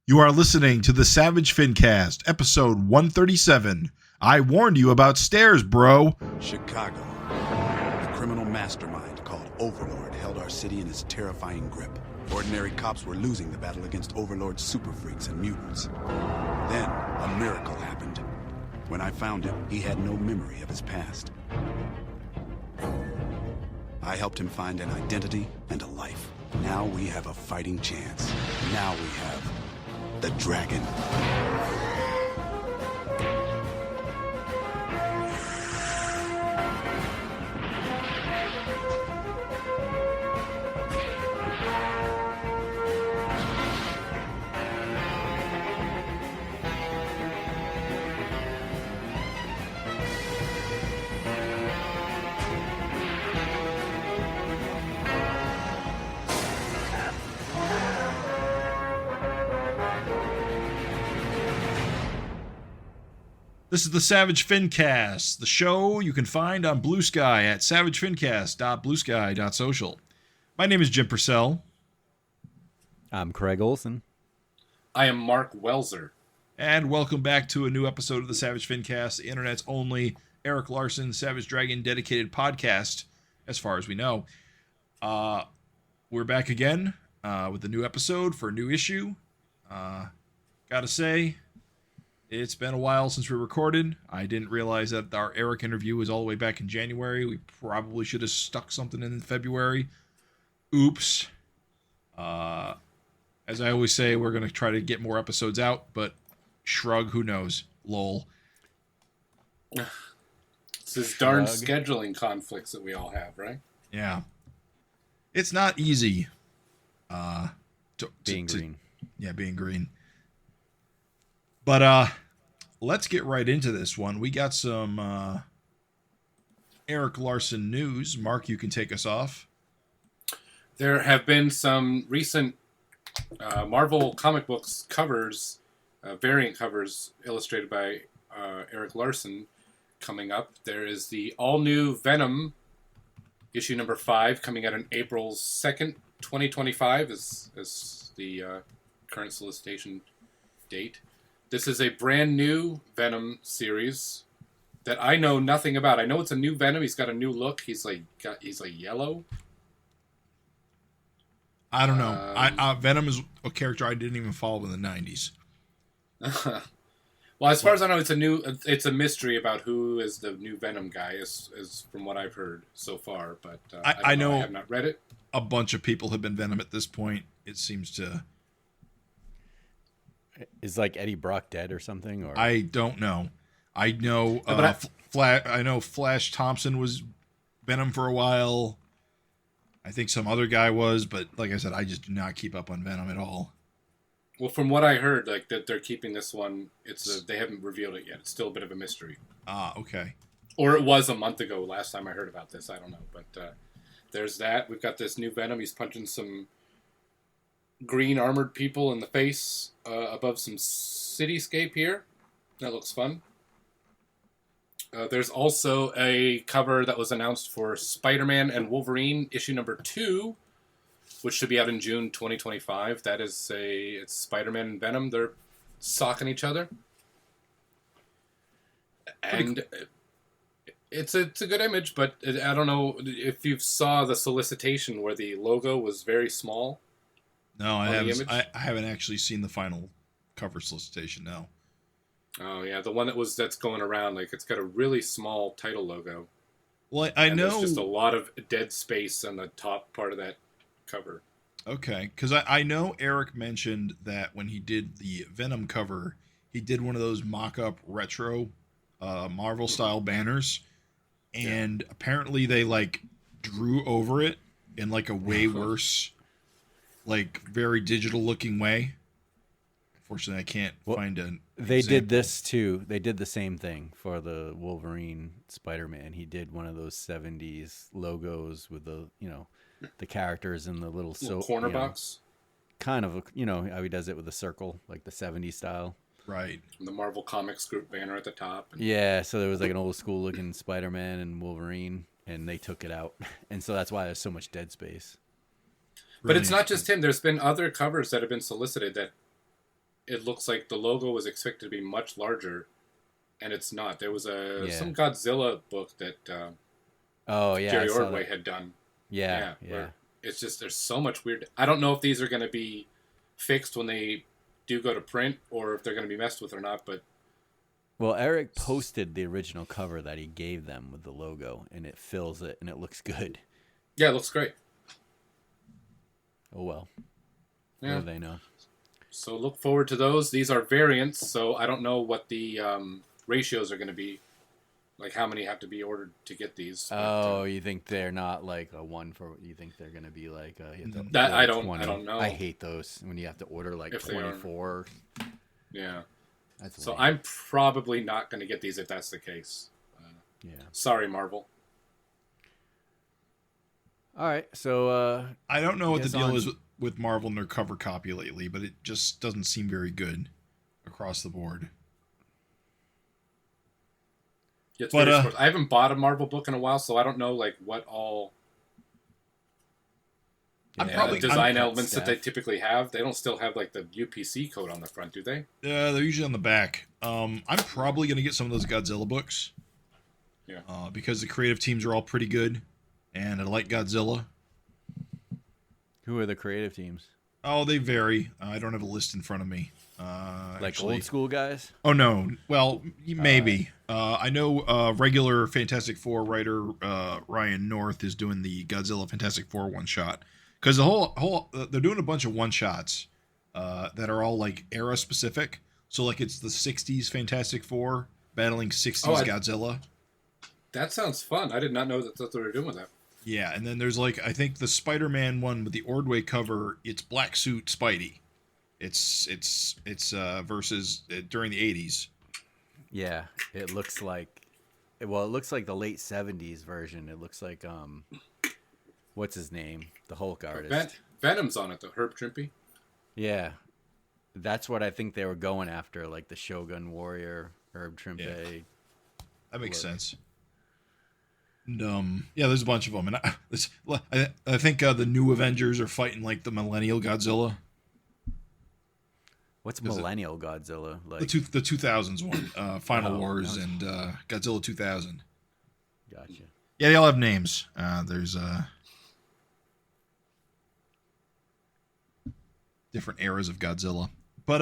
You are listening to the Savage FINcast, episode 137. I warned you about stairs, bro. Chicago. The criminal mastermind called Overlord held our city in his terrifying grip. Ordinary cops were losing the battle against Overlord's super freaks and mutants. Then, a miracle happened. When I found him, he had no memory of his past. I helped him find an identity and a life. Now we have a fighting chance. Now we have the dragon. This is the Savage FINcast, the show you can find on Blue Sky at savagefincast.bluesky.social. My name is Jim Purcell. I'm Craig Olson. I am Mark Welzer. And welcome back to a new episode of the Savage FINcast, the internet's only Eric Larsen Savage Dragon dedicated podcast, as far as we know. We're back again with a new episode for a new issue. Gotta say, it's been a while since we recorded. I didn't realize that our Eric interview was all the way back in January. We probably should have stuck something in February. Oops. As I always say, we're going to try to get more episodes out, but shrug, who knows? Lol. It's this darn scheduling conflicts that we all have, right? Yeah. It's not easy. Being green. Yeah, being green. But let's get right into this one. We got some Eric Larsen news. Mark, you can take us off. There have been some recent Marvel comic books covers, variant covers illustrated by Eric Larsen coming up. There is the all-new Venom issue number 5 coming out on April 2nd, 2025 is the current solicitation date. This is a brand new Venom series that I know nothing about. I know it's a new Venom. He's got a new look. He's like yellow. I don't know. Venom is a character I didn't even follow in the 90s. Well, as far as I know, it's a mystery about who is the new Venom guy, is from what I've heard so far. But I know I have not read it. A bunch of people have been Venom at this point. It seems to. Is like Eddie Brock dead or something? Or I don't know. I know. I know Flash Thompson was Venom for a while. I think some other guy was, but like I said, I just do not keep up on Venom at all. Well, from what I heard, like that they're keeping this one. They haven't revealed it yet. It's still a bit of a mystery. Ah, okay. Or it was a month ago. Last time I heard about this, I don't know. But there's that. We've got this new Venom. He's punching some green armored people in the face above some cityscape here. That looks fun. There's also a cover that was announced for Spider-Man and Wolverine issue number 2, which should be out in June 2025. That is it's Spider-Man and Venom. They're socking each other. And it's a good image, but I don't know if you saw the solicitation where the logo was very small. No, I haven't actually seen the final cover solicitation, no. Oh, yeah, the one that's going around, like, it's got a really small title logo. Well, I know. There's just a lot of dead space on the top part of that cover. Okay, because I know Eric mentioned that when he did the Venom cover, he did one of those mock-up retro Marvel-style banners, and apparently they, like, drew over it in, like, a way worse, like, very digital-looking way. Unfortunately, I can't find an They example. did this, too. They did the same thing for the Wolverine Spider-Man. He did one of those 70s logos with the, the characters in the little corner box. Kind of, how he does it with a circle, like the 70s style. Right. And the Marvel Comics group banner at the top. Yeah, so there was like an old school looking Spider-Man and Wolverine, and they took it out. And so that's why there's so much dead space. But it's not just him. There's been other covers that have been solicited that it looks like the logo was expected to be much larger, and it's not. There was some Yeah. Godzilla book that Oh yeah, I Jerry saw Ordway that. had done. Yeah, where it's just there's so much weird. I don't know if these are going to be fixed when they do go to print, or if they're going to be messed with or not. But Well, Eric posted the original cover that he gave them with the logo, and it fills it, and it looks good. yeah, it looks great. Oh well. Yeah. What do they know? So look forward to those. These are variants, so I don't know what the ratios are going to be. Like how many have to be ordered to get these. Oh, you think they're not like a one for? You think they're gonna be like you have to That order I don't 20? know. I hate those when you have to order like If they are. 24. Yeah. That's So lame. I'm probably not going to get these if that's the case. Yeah. Sorry, Marvel. All right. So I don't know what the guess deal on- is with Marvel and their cover copy lately, but it just doesn't seem very good across the board. Yeah, it's But, very sports. I haven't bought a Marvel book in a while, so I don't know like what all I'm yeah, probably- design I'm- elements that they staff. typically have. They don't still have like the UPC code on the front, do they? They're usually on the back. I'm probably going to get some of those Godzilla books. Yeah. Because the creative teams are all pretty good, and I like Godzilla. Who are the creative teams? Oh, they vary. I don't have a list in front of me. Like Actually. old school guys? Oh no. Well, maybe. I know regular Fantastic Four writer Ryan North is doing the Godzilla Fantastic Four one shot because the whole they're doing a bunch of one shots that are all like era specific. So like it's the '60s Fantastic Four battling '60s Godzilla. That sounds fun. I did not know that's what they were doing with that. Yeah, and then there's like I think the Spider-Man one with the Ordway cover. It's Black Suit Spidey. It's versus during the '80s. Yeah, it looks like. Well, it looks like the late '70s version. It looks like what's his name? The Hulk artist. Venom's on it though. Herb Trimpe. Yeah, that's what I think they were going after, like the Shogun Warrior, Herb Trimpe. Yeah. That makes Look. sense. And, yeah, there's a bunch of them, and I think the new Avengers are fighting like the Millennial Godzilla, What's Is it- Millennial Godzilla like? the 2000s one, Final Oh, Wars no. and Godzilla 2000. Gotcha. Yeah, they all have names. There's different eras of Godzilla, but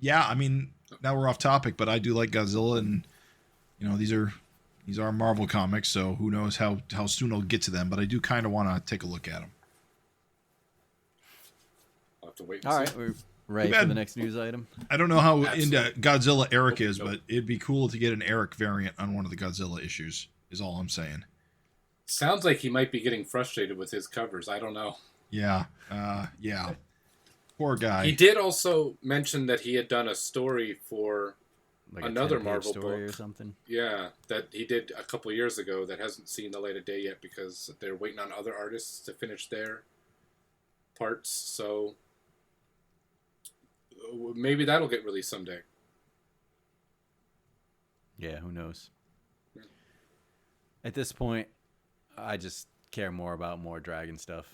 yeah, I mean, now we're off topic, but I do like Godzilla, and you know these are Marvel comics, so who knows how soon I'll get to them, but I do kind of want to take a look at them. I'll have to wait. And All see. right, we're ready Too for bad. the next news item. I don't know how Absolutely. into Godzilla Eric is, Nope. but it'd be cool to get an Eric variant on one of the Godzilla issues, is all I'm saying. Sounds like he might be getting frustrated with his covers. I don't know. Yeah. Yeah. Poor guy. He did also mention that he had done a story for Like Another a 10-page Marvel story book. or something. that he did a couple years ago that hasn't seen the light of day yet because they're waiting on other artists to finish their parts. So maybe that'll get released someday. Yeah, who knows? At this point, I just care more about more Dragon stuff.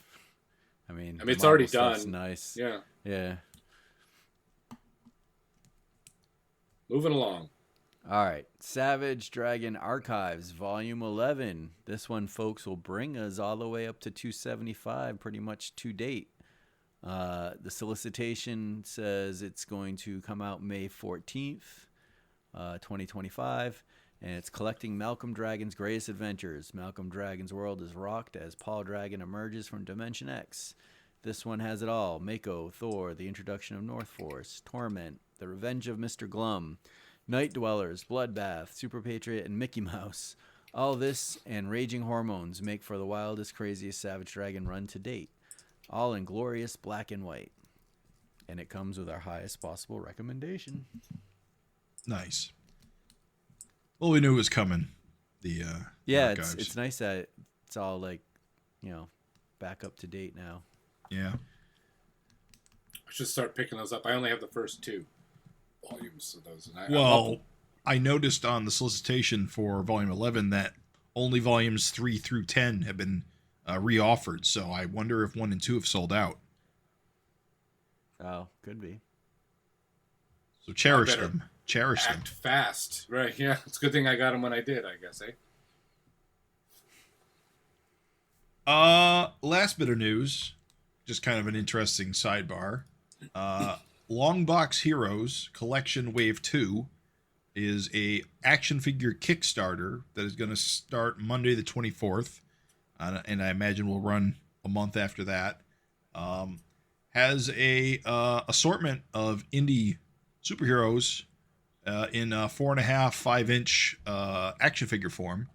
I mean, it's Marvel already stuff's done. Nice. Yeah. Yeah. Moving along. All right. Savage Dragon Archives, Volume 11. This one, folks, will bring us all the way up to 275, pretty much to date. The solicitation says it's going to come out May 14th, 2025, and it's collecting Malcolm Dragon's greatest adventures. Malcolm Dragon's world is rocked as Paul Dragon emerges from Dimension X. This one has it all. Mako, Thor, the introduction of North Force, Torment, the revenge of Mr. Glum, Night Dwellers, Bloodbath, Super Patriot, and Mickey Mouse. All this and raging hormones make for the wildest, craziest Savage Dragon run to date. All in glorious black and white. And it comes with our highest possible recommendation. Nice. Well, we knew it was coming. The Yeah, archives. it's nice that it's all like, back up to date now. Yeah. I should start picking those up. I only have the first two volumes of those. And I love Well, them. I noticed on the solicitation for Volume 11 that only Volumes 3 through 10 have been reoffered, so I wonder if 1 and 2 have sold out. Oh, could be. So cherish better them. Cherish them. Act fast. Right, yeah. It's a good thing I got them when I did, I guess, eh? Last bit of news, just kind of an interesting sidebar. Longbox Heroes Collection Wave 2 is a action figure Kickstarter that is going to start Monday the 24th, and I imagine will run a month after that. Has a assortment of indie superheroes in 4.5, 5-inch action figure form,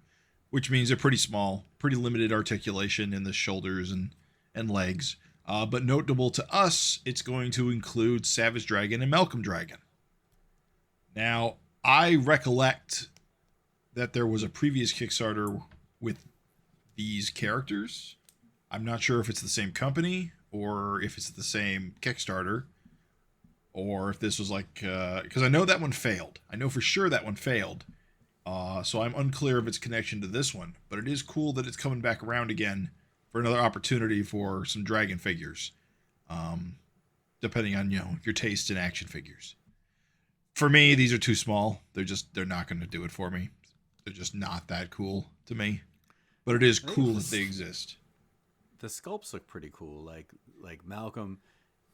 which means they're pretty small, pretty limited articulation in the shoulders and legs. But notable to us, it's going to include Savage Dragon and Malcolm Dragon. Now, I recollect that there was a previous Kickstarter with these characters. I'm not sure if it's the same company or if it's the same Kickstarter, or if this was like, because I know that one failed. I know for sure that one failed. So I'm unclear of its connection to this one, but it is cool that it's coming back around again for another opportunity for some dragon figures, depending on, your taste in action figures. For me, these are too small. They're not going to do it for me. They're just not that cool to me. But it is cool that they exist. The sculpts look pretty cool. Like Malcolm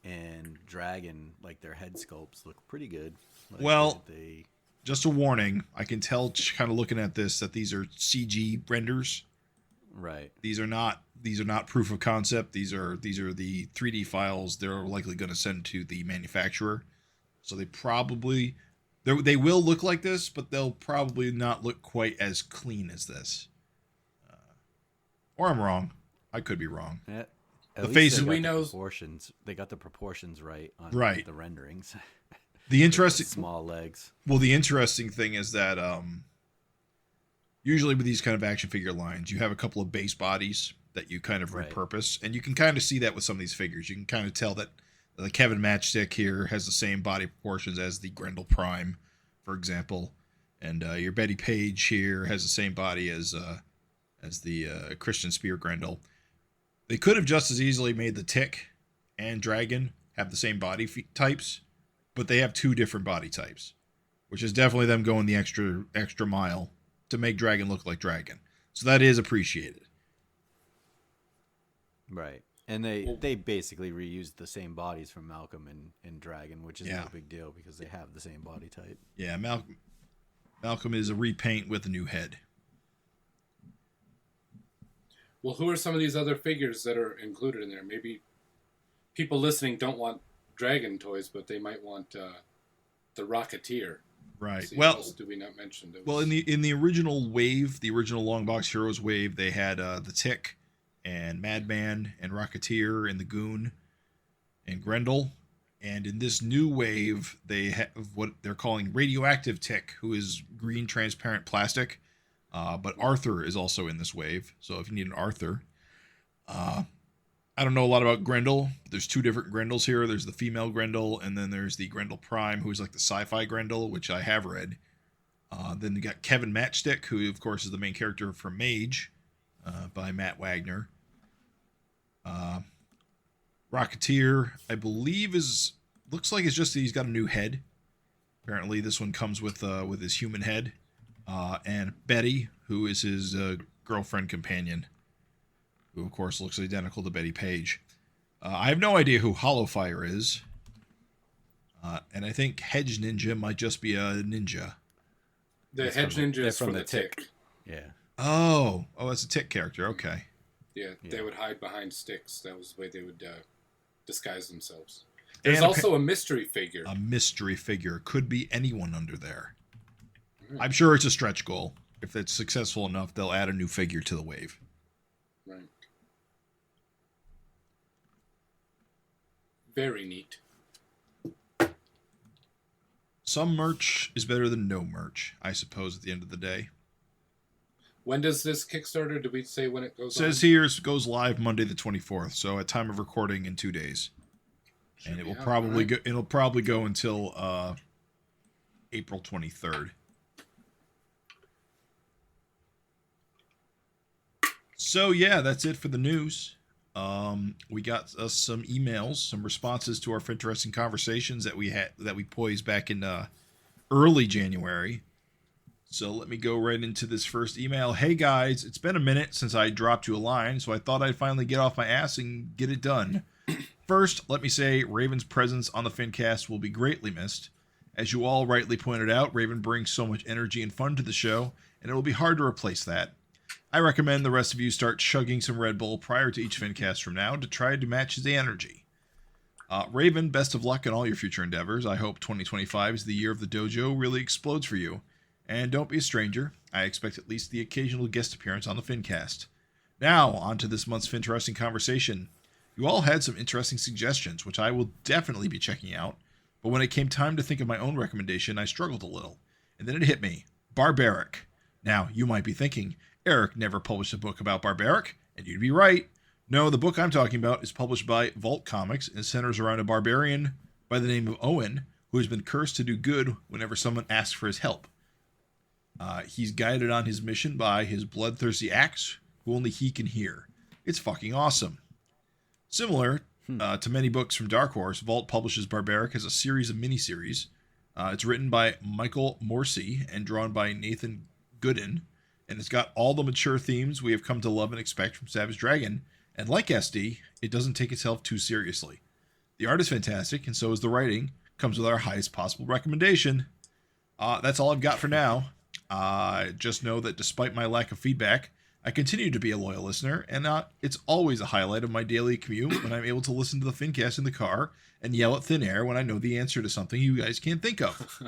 and Dragon, like their head sculpts look pretty good. Like well, they just a warning. I can tell, kind of looking at this, that these are CG renders. Right. These are not proof of concept. These are the 3D files they're likely going to send to the manufacturer. So they will look like this, but they'll probably not look quite as clean as this. Or I'm wrong. I could be wrong. Yeah. The faces we know proportions. They got the proportions right on the renderings. The interesting small legs. Well, the interesting thing is that usually with these kind of action figure lines, you have a couple of base bodies that you kind of repurpose, and you can kind of see that with some of these figures. You can kind of tell that the Kevin Matchstick here has the same body proportions as the Grendel Prime, for example, and your Betty Page here has the same body as the Christian Spear Grendel. They could have just as easily made the Tick and Dragon have the same body types, but they have two different body types, which is definitely them going the extra mile to make Dragon look like Dragon. So that is appreciated. Right. And they basically reused the same bodies from Malcolm and Dragon, which is no big deal because they have the same body type. Yeah, Malcolm is a repaint with a new head. Well, who are some of these other figures that are included in there? Maybe people listening don't want Dragon toys, but they might want the Rocketeer. Right. What else do we not mention? Well, in the original wave, the original Longbox Heroes wave, they had the Tick and Madman and Rocketeer and the Goon and Grendel. And in this new wave, they have what they're calling Radioactive Tick, who is green transparent plastic. But Arthur is also in this wave, so if you need an Arthur. I don't know a lot about Grendel. There's two different Grendels here. There's the female Grendel, and then there's the Grendel Prime, who's like the sci-fi Grendel, which I have read. Then you got Kevin Matchstick, who, of course, is the main character from Mage, by Matt Wagner. Rocketeer, I believe, looks like it's just that he's got a new head. Apparently, this one comes with his human head. And Betty, who is his girlfriend companion, who, of course, looks identical to Betty Page. I have no idea who Hollowfire is. And I think Hedge Ninja might just be a ninja. The Hedge Ninja is from the Tick. Yeah. Oh, that's a Tick character. Okay. Yeah, they would hide behind sticks. That was the way they would disguise themselves. There's also a mystery figure. A mystery figure. Could be anyone under there. I'm sure it's a stretch goal. If it's successful enough, they'll add a new figure to the wave. Right. Very neat. Some merch is better than no merch, I suppose, at the end of the day. When does this Kickstarter, did we say when it goes on? Says here it goes live Monday the 24th, so at time of recording in 2 days. And it will probably go, it'll probably go until April 23rd. So yeah, that's it for the news. We got us some emails, some responses to our FINteresting Conversations that we poised back in early January. So let me go right into this first email. Hey guys, it's been a minute since I dropped you a line, so I thought I'd finally get off my ass and get it done. First, let me say Raven's presence on the FINcast will be greatly missed. As you all rightly pointed out, Raven brings so much energy and fun to the show, and it will be hard to replace that. I recommend the rest of you start chugging some Red Bull prior to each FINcast from now to try to match his energy. Raven, best of luck in all your future endeavors. I hope 2025 is the year of the dojo really explodes for you. And don't be a stranger. I expect at least the occasional guest appearance on the FINcast. Now, on to this month's FINteresting Conversation. You all had some interesting suggestions, which I will definitely be checking out. But when it came time to think of my own recommendation, I struggled a little. And then it hit me. Barbaric. Now, you might be thinking, Eric never published a book about Barbaric, and you'd be right. No, the book I'm talking about is published by Vault Comics and centers around a barbarian by the name of Owen, who has been cursed to do good whenever someone asks for his help. He's guided on his mission by his bloodthirsty axe, who only he can hear. It's fucking awesome. Similar to many books from Dark Horse, Vault publishes Barbaric as a series of miniseries. It's written by Michael Morsi and drawn by Nathan Gooden, and it's got all the mature themes we have come to love and expect from Savage Dragon, and like SD, it doesn't take itself too seriously. The art is fantastic, and so is the writing. Comes with our highest possible recommendation. That's all I've got for now. Just know that despite my lack of feedback, I continue to be a loyal listener, and it's always a highlight of my daily commute when I'm able to listen to the FINcast in the car and yell at thin air when I know the answer to something you guys can't think of.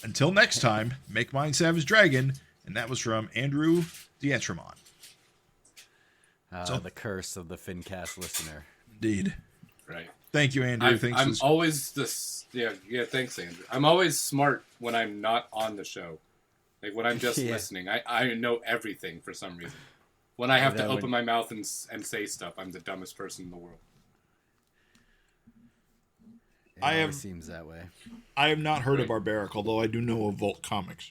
Until next time, make mine Savage Dragon, and that was from Andrew Dietramont. The curse of the FINcast listener. Indeed. Right. Thank you, Andrew. I'm always this. Yeah. Thanks, Andrew. I'm always smart when I'm not on the show. Like when I'm just listening, I know everything for some reason. When I have to open my mouth and say stuff, I'm the dumbest person in the world. It seems that way. I have not heard of Barbaric, although I do know of Vault Comics.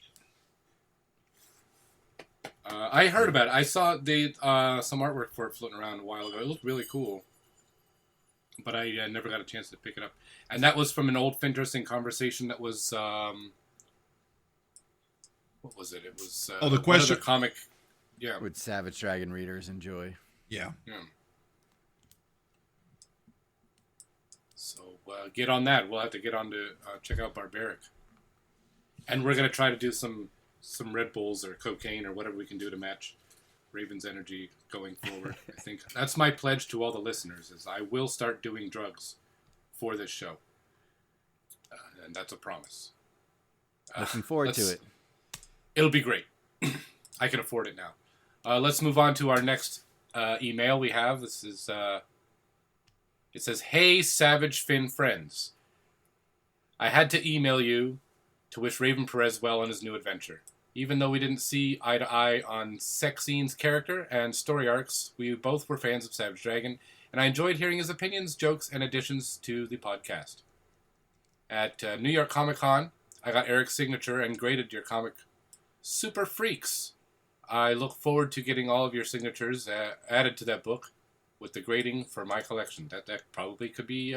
I heard about it. I saw some artwork for it floating around a while ago. It looked really cool, but I never got a chance to pick it up. And that was from an old FINteresting Conversation that was... what was it? It was the question comic. Yeah, would Savage Dragon readers enjoy? Yeah. So get on that. We'll have to get on to check out Barbaric, and we're gonna try to do some Red Bulls or cocaine or whatever we can do to match Raven's energy going forward. I think that's my pledge to all the listeners: is I will start doing drugs for this show, and that's a promise. Looking forward to it. It'll be great. I can afford it now. Let's move on to our next email we have. This is, it says, Hey, Savage Fin friends. I had to email you to wish Raven Perez well on his new adventure. Even though we didn't see eye to eye on Sexene's character and story arcs, we both were fans of Savage Dragon, and I enjoyed hearing his opinions, jokes, and additions to the podcast. At New York Comic Con, I got Eric's signature and graded your comic super freaks. I look forward to getting all of your signatures added to that book with the grading for my collection. That probably could be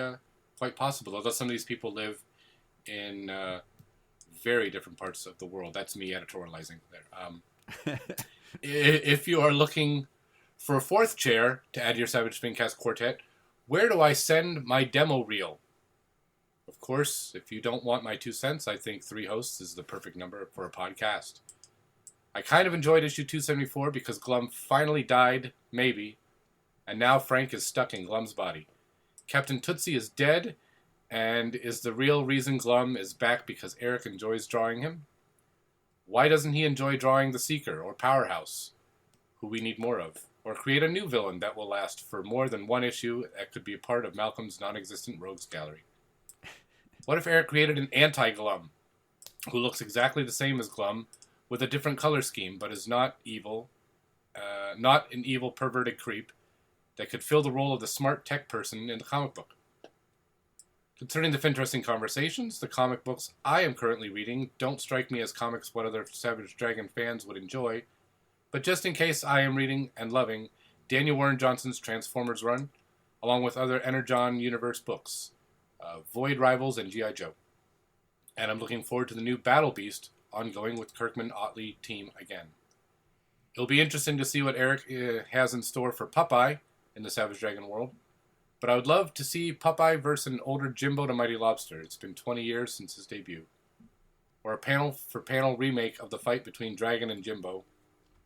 quite possible, although some of these people live in very different parts of the world. That's me editorializing there. If you are looking for a fourth chair to add to your Savage FINcast quartet, where do I send my demo reel? Of course, if you don't want my 2 cents, I think 3 hosts is the perfect number for a podcast. I kind of enjoyed issue 274 because Glum finally died, maybe, and now Frank is stuck in Glum's body. Captain Tootsie is dead, and is the real reason Glum is back because Eric enjoys drawing him? Why doesn't he enjoy drawing the Seeker or Powerhouse, who we need more of? Or create a new villain that will last for more than one issue that could be a part of Malcolm's non-existent rogues gallery? What if Eric created an anti-Glum, who looks exactly the same as Glum, with a different color scheme, but is not evil, not an evil perverted creep, that could fill the role of the smart tech person in the comic book? Concerning the FINteresting Conversations, the comic books I am currently reading don't strike me as comics what other Savage Dragon fans would enjoy, but just in case I am reading and loving Daniel Warren Johnson's Transformers run, along with other Energon Universe books, Void Rivals and G.I. Joe. And I'm looking forward to the new Battle Beast ongoing with Kirkman-Otley team again. It'll be interesting to see what Eric has in store for Popeye in the Savage Dragon world. But I would love to see Popeye versus an older Jimbo the Mighty Lobster. It's been 20 years since his debut. Or a panel-for-panel remake of the fight between Dragon and Jimbo,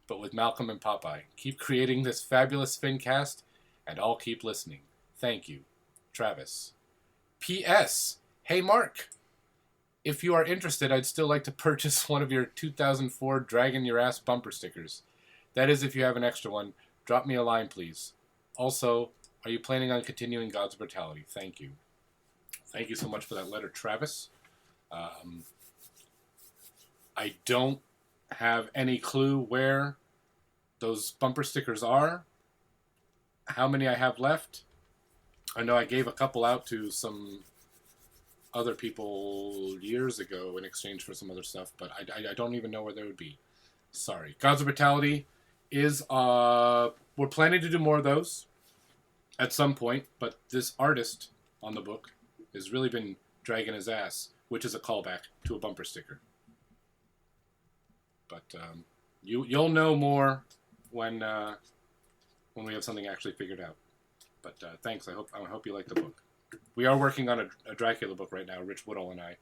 but with Malcolm and Popeye. Keep creating this fabulous FINcast, and I'll keep listening. Thank you. Travis. P.S. Hey, Mark. If you are interested, I'd still like to purchase one of your 2004 Dragon Your Ass bumper stickers. That is, if you have an extra one, drop me a line, please. Also, are you planning on continuing God's Brutality? Thank you. Thank you so much for that letter, Travis. I don't have any clue where those bumper stickers are, how many I have left. I know I gave a couple out to some other people years ago in exchange for some other stuff, but I don't even know where they would be. Sorry. Gods of Brutality is, we're planning to do more of those at some point, but this artist on the book has really been dragging his ass, which is a callback to a bumper sticker. But you'll know more when we have something actually figured out. But thanks. I hope you like the book. We are working on a Dracula book right now, Rich Woodall and I,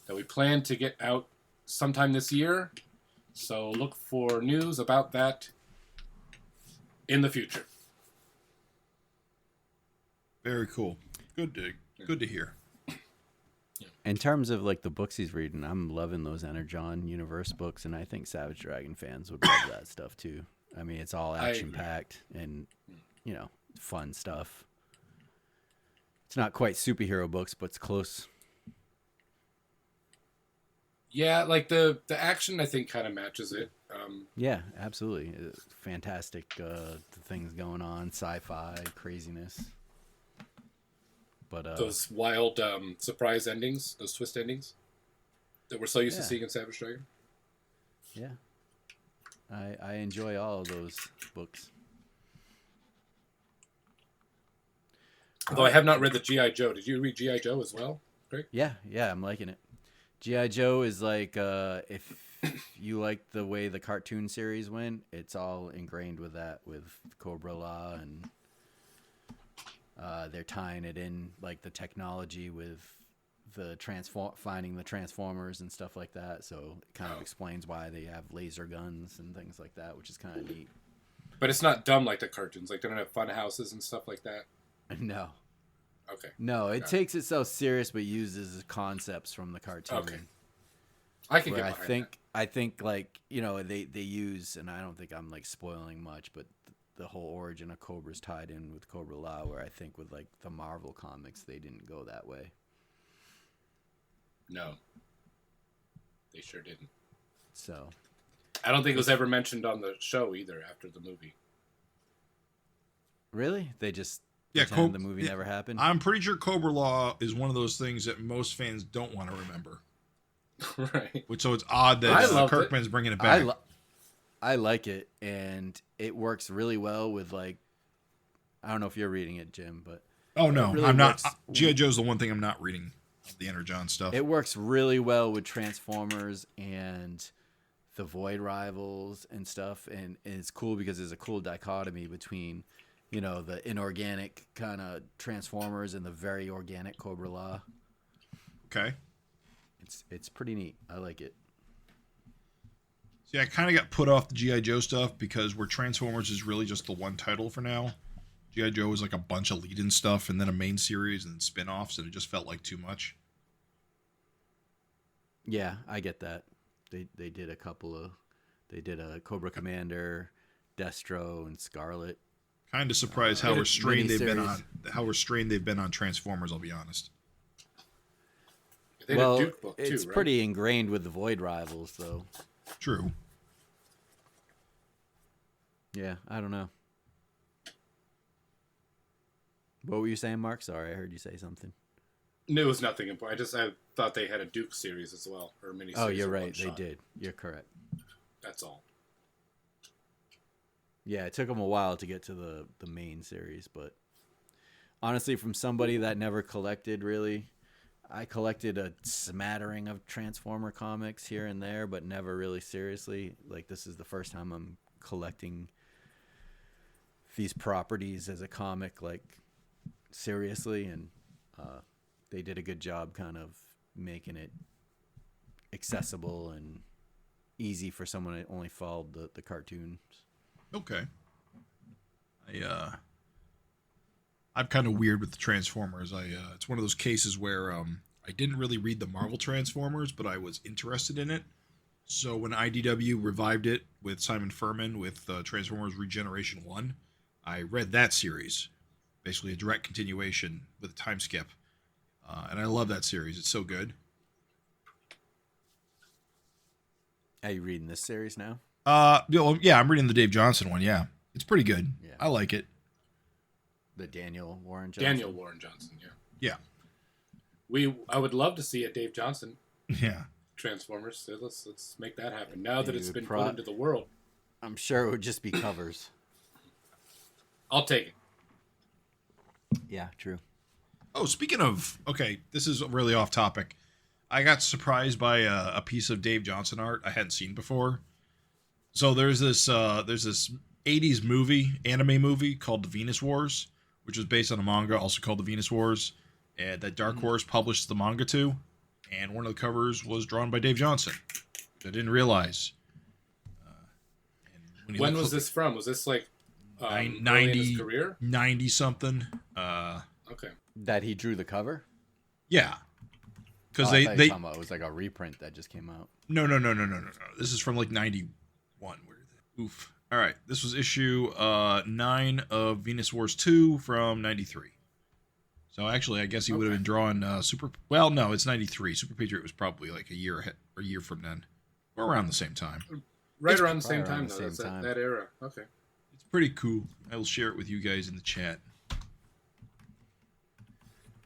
that we plan to get out sometime this year. So look for news about that in the future. Very cool. Good to hear. In terms of like the books he's reading, I'm loving those Energon Universe books, and I think Savage Dragon fans would love that stuff too. I mean, it's all action packed and fun stuff. It's not quite superhero books, but it's close. Yeah, like the action I think kind of matches it. Yeah, absolutely. Fantastic the things going on, sci-fi craziness. But those wild surprise endings, those twist endings that we're so used to seeing in Savage Dragon. Yeah. I enjoy all of those books. Although I have not read the G.I. Joe. Did you read G.I. Joe as well, Greg? Yeah, I'm liking it. G.I. Joe is like, if you like the way the cartoon series went, it's all ingrained with that, with Cobra La, and they're tying it in, like the technology with the finding the Transformers and stuff like that. So it kind of explains why they have laser guns and things like that, which is kind of neat. But it's not dumb like the cartoons. Like they don't have fun houses and stuff like that. No. Okay. No, it takes itself serious, but uses concepts from the cartoon. Okay. I can get behind that. I think like, they use, and I don't think I'm like spoiling much, but the whole origin of Cobra's tied in with Cobra La, where I think with like the Marvel comics, they didn't go that way. No. They sure didn't. So. I don't think it was ever mentioned on the show either after the movie. Really? They just... Yeah, the movie never happened. I'm pretty sure Cobra Law is one of those things that most fans don't want to remember. Right. So it's odd that Kirkman's bringing it back. I like it, and it works really well with like. I don't know if you're reading it, Jim, but no, really I'm not. G.I. Joe's the one thing I'm not reading. The Energon stuff. It works really well with Transformers and the Void Rivals and stuff, and it's cool because there's a cool dichotomy between. The inorganic kind of Transformers and the very organic Cobra La. Okay. It's pretty neat. I like it. See, I kind of got put off the G.I. Joe stuff because where Transformers is really just the one title for now. G.I. Joe is like a bunch of lead-in stuff and then a main series and then spin-offs, and it just felt like too much. Yeah, I get that. They did a couple of... They did a Cobra Commander, Destro, and Scarlet. Kind of surprised how restrained they've been on Transformers, I'll be honest. They did a Duke book it's too, right? pretty ingrained with the Void Rivals, though. True. Yeah, I don't know. What were you saying, Mark? Sorry, I heard you say something. No, it was nothing important. I thought they had a Duke series as well, or a miniseries. Oh, you're right. They did. You're correct. That's all. Yeah, it took them a while to get to the main series, but honestly, from somebody that never collected really, I collected a smattering of Transformer comics here and there, but never really seriously. Like, this is the first time I'm collecting these properties as a comic, like, seriously, and they did a good job kind of making it accessible and easy for someone that only followed the cartoons. Okay. I'm kind of weird with the Transformers. It's one of those cases where I didn't really read the Marvel Transformers, but I was interested in it. So when IDW revived it with Simon Furman with Transformers Regeneration 1, I read that series. Basically a direct continuation with a time skip. And I love that series. It's so good. Are you reading this series now? Yeah, I'm reading the Dave Johnson one, yeah. It's pretty good. Yeah. I like it. The Daniel Warren Johnson? Daniel Warren Johnson, yeah. Yeah. I would love to see a Dave Johnson Yeah. Transformers. So let's make that happen. Now that Yeah, it's you been would put into the world, I'm sure it would just be covers. I'll take it. Yeah, true. Oh, speaking of, okay, this is really off topic. I got surprised by a piece of Dave Johnson art I hadn't seen before. So there's this 80s anime movie called The Venus Wars, which was based on a manga also called The Venus Wars, and that Dark Horse published the manga to, and one of the covers was drawn by Dave Johnson, which I didn't realize. When was this from? Was this like early in his career? 90 something. Okay. That he drew the cover? Yeah. Because I thought you were they talking about it was like a reprint that just came out. No. This is from like 91. Oof. All right. This was issue 9 of Venus Wars 2 from 93. So actually, I guess he would have been drawing Well, no, it's 93. Super Patriot was probably like a year ahead, or a year from then, or around the same time. Right around the same right around time, the though. same time. That era. Okay. It's pretty cool. I will share it with you guys in the chat.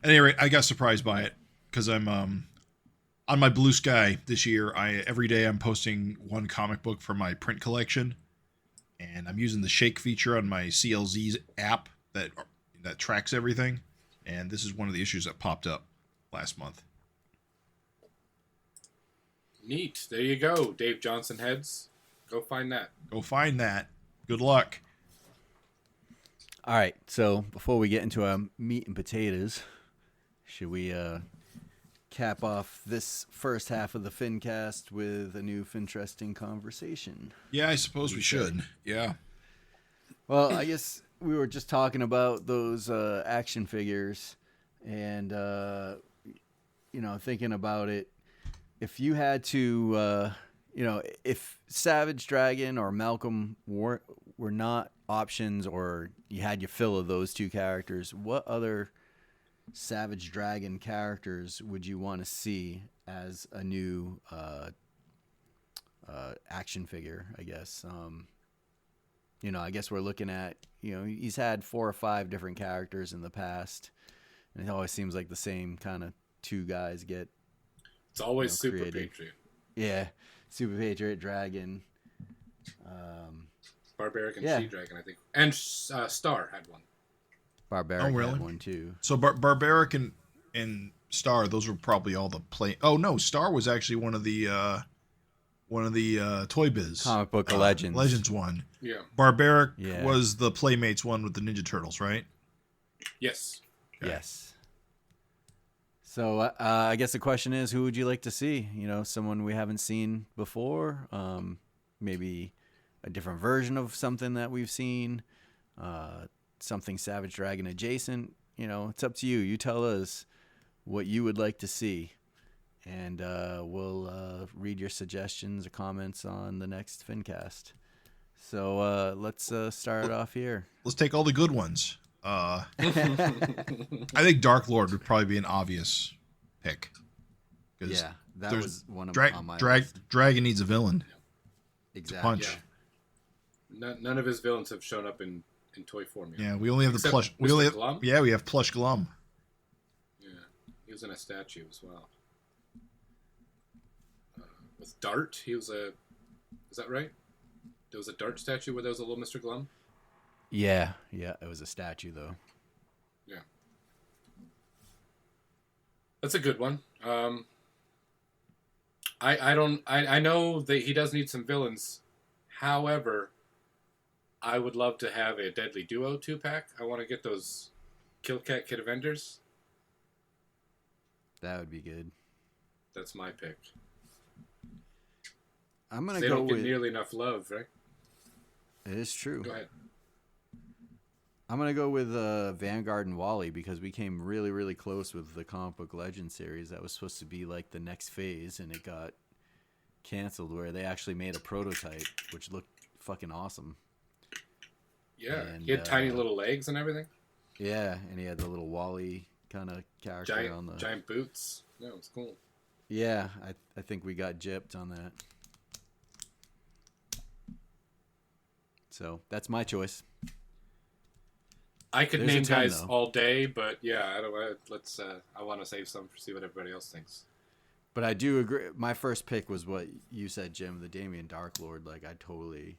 At any rate, I got surprised by it because I'm on my Blue Sky this year. Every day I'm posting one comic book from my print collection, and I'm using the Shake feature on my CLZ app that tracks everything. And this is one of the issues that popped up last month. Neat. There you go, Dave Johnson heads. Go find that. Go find that. Good luck. All right, so before we get into our meat and potatoes, should we cap off this first half of the FINcast with a new FINteresting Conversation? Yeah, I suppose we should. Yeah. Well, I guess we were just talking about those action figures and, thinking about it. If you had to, if Savage Dragon or Malcolm were not options, or you had your fill of those two characters, what other Savage Dragon characters would you want to see as a new action figure, I guess? I guess we're looking at, he's had 4 or 5 different characters in the past, and it always seems like the same kind of 2 guys get. It's always Super created. Patriot. Yeah, Super Patriot, Dragon. Barbaric and Yeah. She-Dragon, I think. And Star had one. Barbaric really? had one too. So Barbaric and Star, those were probably all the play. Oh no, Star was actually one of the Toy Biz Comic Book Legends. Legends one. Yeah. Barbaric Yeah. was the Playmates one with the Ninja Turtles, right? Yes. Okay. Yes. So I guess the question is, who would you like to see? Someone we haven't seen before. Maybe a different version of something that we've seen. Something Savage Dragon adjacent. It's up to you. You tell us what you would like to see, and we'll read your suggestions or comments on the next FINcast. So let's start it off here. Let's take all the good ones. I think Dark Lord would probably be an obvious pick. 'Cause Yeah, that there's was one of on my list. Dragon needs a villain. Exactly. punch. Yeah. None of his villains have shown up in toy form yet. Yeah, we only have Except the plush. We Mr. only Glum? we have Plush Glum. Yeah. He was in a statue as well. With Dart, he was a... Is that right? There was a Dart statue where there was a little Mr. Glum. Yeah, it was a statue though. Yeah, that's a good one. I know that he does need some villains. However, I would love to have a Deadly Duo 2-pack. I want to get those Kill Cat Kid Avengers. That would be good. That's my pick. I'm gonna they go don't get with. nearly enough love, right? It is true. Go ahead. I'm gonna go with Vanguard and Wally because we came really, really close with the Comic Book Legends series. That was supposed to be like the next phase, and it got canceled. Where they actually made a prototype, which looked fucking awesome. Yeah, And, he had tiny little legs and everything. Yeah, and he had the little Wally kind of character on the giant boots. Yeah, it was cool. Yeah, I think we got gypped on that. So that's my choice. I could There's a name 10, guys though. all day, but yeah, I don't. Let's. I want to save some for see what everybody else thinks. But I do agree. My first pick was what you said, Jim, the Damien Dark Lord. Like I totally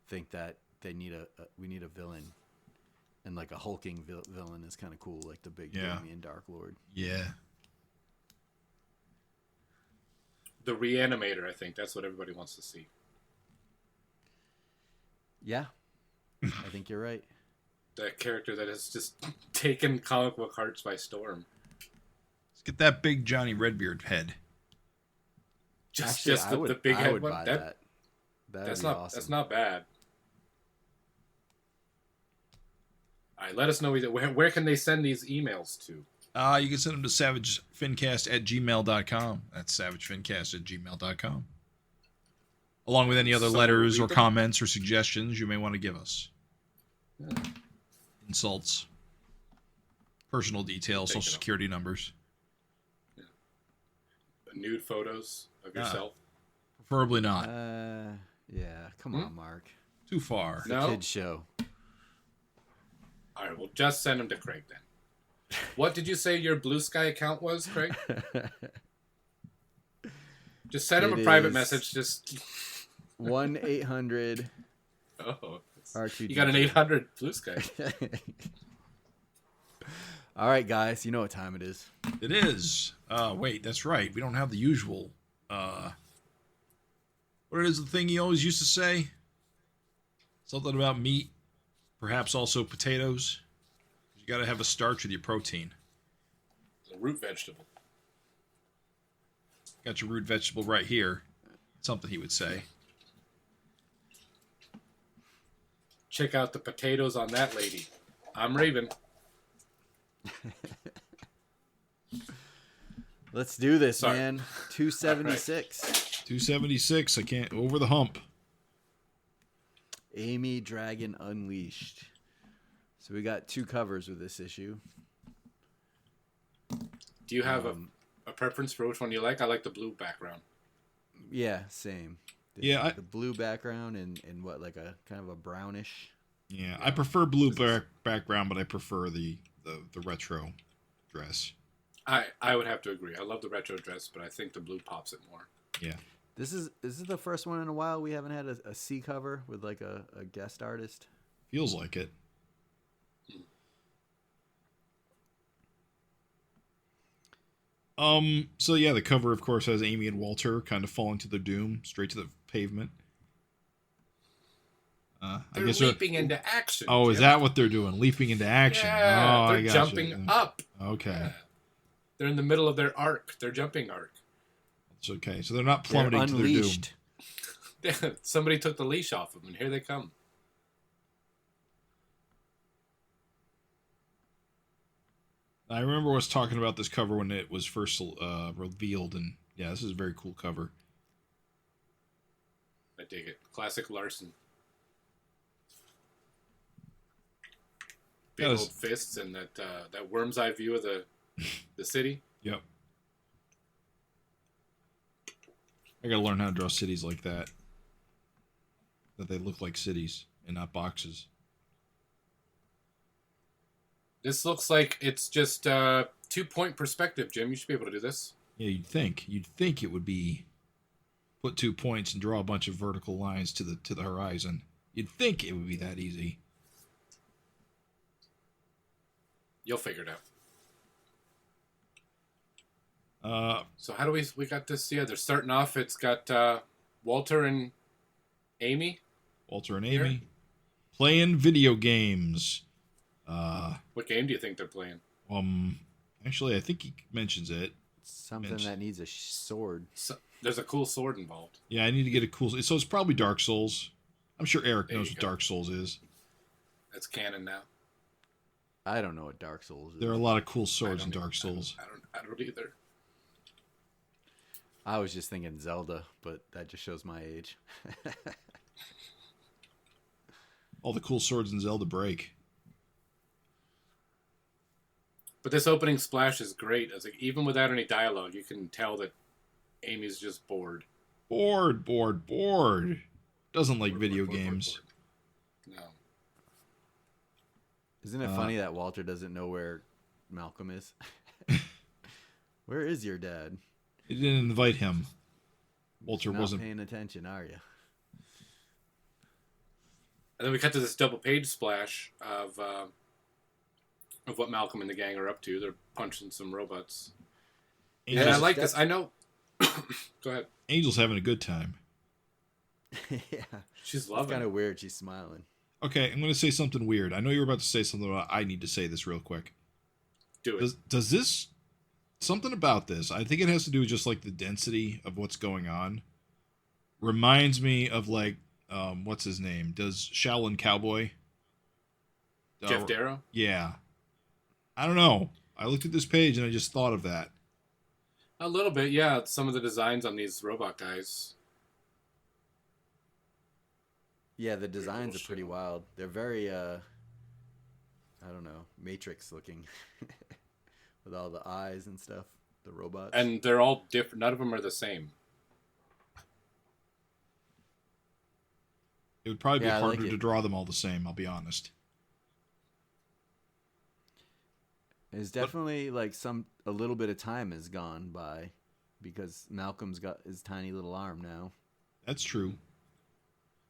think that we need a villain, and like a hulking villain is kind of cool, like the big Damien Dark Lord. Yeah. The Reanimator, I think that's what everybody wants to see. Yeah, I think you're right. That character that has just taken comic book hearts by storm. Let's get that big Johnny Redbeard head. Actually, Just the big I head would one. buy that. That'd That's be not. awesome. That's not bad. All right, let us know either. Where can they send these emails to? You can send them to savagefincast@gmail.com. That's savagefincast@gmail.com. Along with any other So letters or read them? comments or suggestions you may want to give us. Yeah. Insults. Personal details, Take it social up. security numbers. Nude photos of yourself. Preferably not. Yeah. Come on, Mark. Too far. It's a No? kid's show. All right, well, just send them to Craig then. What did you say your Blue Sky account was, Craig? Just send him It a private is- message. Just 1-800 oh, R2D2. you got an 800 Blue Sky. All right, guys. You know what time it is. It is. Wait, that's right. We don't have the usual. What is the thing he always used to say? Something about meat. Perhaps also potatoes. You got to have a starch with your protein. A root vegetable. Got your root vegetable right here. Something he would say. Check out the potatoes on that lady. I'm Raven. Let's do this, Sorry. man. 276. 276. I can't. Over the hump. Amy Dragon Unleashed. So we got 2 covers with this issue. Do you have a preference for which one you like? I like the blue background. Yeah, same. Yeah, the blue background and what, like a kind of a brownish. Yeah, I prefer blue background, but I prefer the retro dress. I would have to agree. I love the retro dress, but I think the blue pops it more. Yeah. This is the first one in a while we haven't had a C cover with like a guest artist. Feels like it. So yeah, the cover of course has Amy and Walter kind of falling to their doom, straight to the pavement. They're I guess leaping into action. Oh, is Jim. that what they're doing? Leaping into action. Yeah, oh, they're I got jumping you. up. Okay. Yeah. They're in the middle of their arc, their jumping arc. It's okay. So they're not They're plummeting to their doom. unleashed. Somebody took the leash off them, and here they come. I remember us talking about this cover when it was first revealed, and yeah, this is a very cool cover. I dig it. Classic Larsen. Big Yes. old fists and that worm's eye view of the city. Yep. I gotta learn how to draw cities like that. That they look like cities and not boxes. This looks like it's just 2-point perspective, Jim. You should be able to do this. Yeah, you'd think. You'd think it would be put 2 points and draw a bunch of vertical lines to the horizon. You'd think it would be that easy. You'll figure it out. So how do we got this? Yeah, they're starting off. It's got Walter and Amy. Walter and Amy playing video games. What game do you think they're playing? Actually, I think he mentions it. Something that needs a sword. So, there's a cool sword involved. Yeah, I need to get a cool. So it's probably Dark Souls. I'm sure Eric There knows you what go. Dark Souls is. That's canon now. I don't know what Dark Souls is. There are a lot of cool swords in Dark Souls. I don't either. I was just thinking Zelda, but that just shows my age. All the cool swords in Zelda break. But this opening splash is great. It's like even without any dialogue, you can tell that Amy's just bored. Bored. Doesn't like video Bored. games. No. Isn't it funny that Walter doesn't know where Malcolm is? Where is your dad? He didn't invite him. Walter You're not wasn't. paying attention, are you? And then we cut to this double page splash of what Malcolm and the gang are up to. They're punching some robots. And I like this. I know. Go ahead. Angel's having a good time. Yeah. She's It's loving kind it. of weird. She's smiling. Okay, I'm going to say something weird. I know you were about to say something about. I need to say this real quick. Do it. Does this something about this? I think it has to do with just like the density of what's going on. Reminds me of like what's his name? Does Shaolin Cowboy? Jeff Darrow? Yeah. I don't know. I looked at this page and I just thought of that. A little bit, yeah. Some of the designs on these robot guys. Yeah, the designs are cool pretty shit. wild. They're very, I don't know, Matrix looking. With all the eyes and stuff. The robots. And they're all different. None of them are the same. It would probably be Yeah, I like harder it. to draw them all the same, I'll be honest. It's definitely like a little bit of time has gone by because Malcolm's got his tiny little arm now. That's true.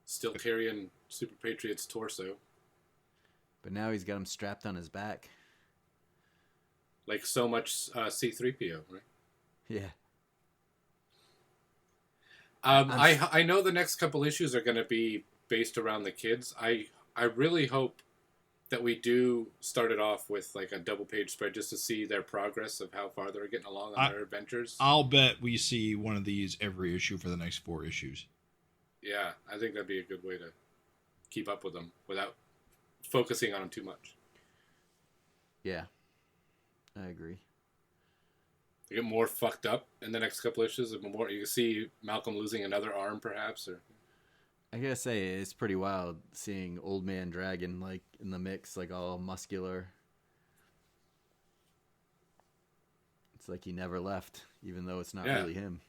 Still carrying Super Patriot's torso. But now he's got him strapped on his back. Like so much C-3PO, right? Yeah. I know the next couple issues are going to be based around the kids. I really hope that we do start it off with like a double page spread just to see their progress of how far they're getting along on their adventures. I'll bet we see one of these every issue for the next 4 issues. Yeah, I think that'd be a good way to keep up with them without focusing on them too much. Yeah. I agree. They get more fucked up in the next couple issues. More, you can see Malcolm losing another arm, perhaps, or I gotta say, it's pretty wild seeing Old Man Dragon like in the mix, like all muscular. It's like he never left, even though it's not Yeah. really him.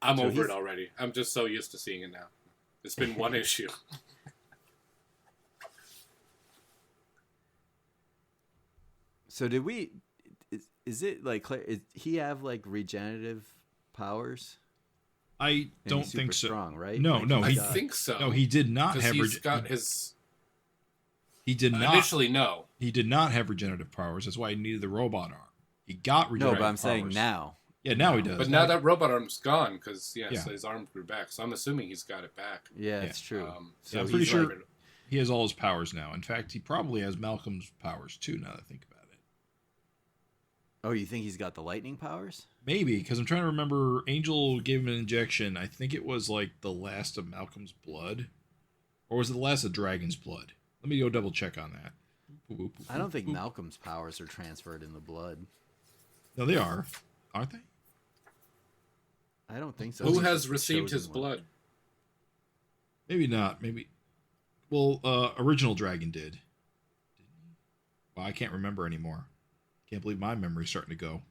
I'm So over he's- it already. I'm just so used to seeing it now. It's been one issue. So did we? Is it like? Is he have like regenerative powers? I And don't he's super think so. strong, right? No, Like, no, I he- think so. No, he did not because have. he's got his. He did not. Initially, no. He did not have regenerative powers. That's why he needed the robot arm. He got No, regenerative but I'm powers. saying now. Yeah, now he does. But now that robot arm's gone because Yeah. so his arm grew back. So I'm assuming he's got it back. Yeah, it's true. Yeah, I'm he's pretty sure like- he has all his powers now. In fact, he probably has Malcolm's powers too. Now that I think about it, Oh, you think he's got the lightning powers? maybe because I'm trying to remember. Angel gave him an injection. I think it was like the last of Malcolm's blood, or was it the last of Dragon's blood? Let me go double check on that. I don't think Malcolm's powers are transferred in the blood. No, they are, aren't they? I don't think so. Who He's has just the received chosen his one. blood? Maybe not. Maybe. Well, original Dragon did. Well, I can't remember anymore. Can't believe my memory's starting to go.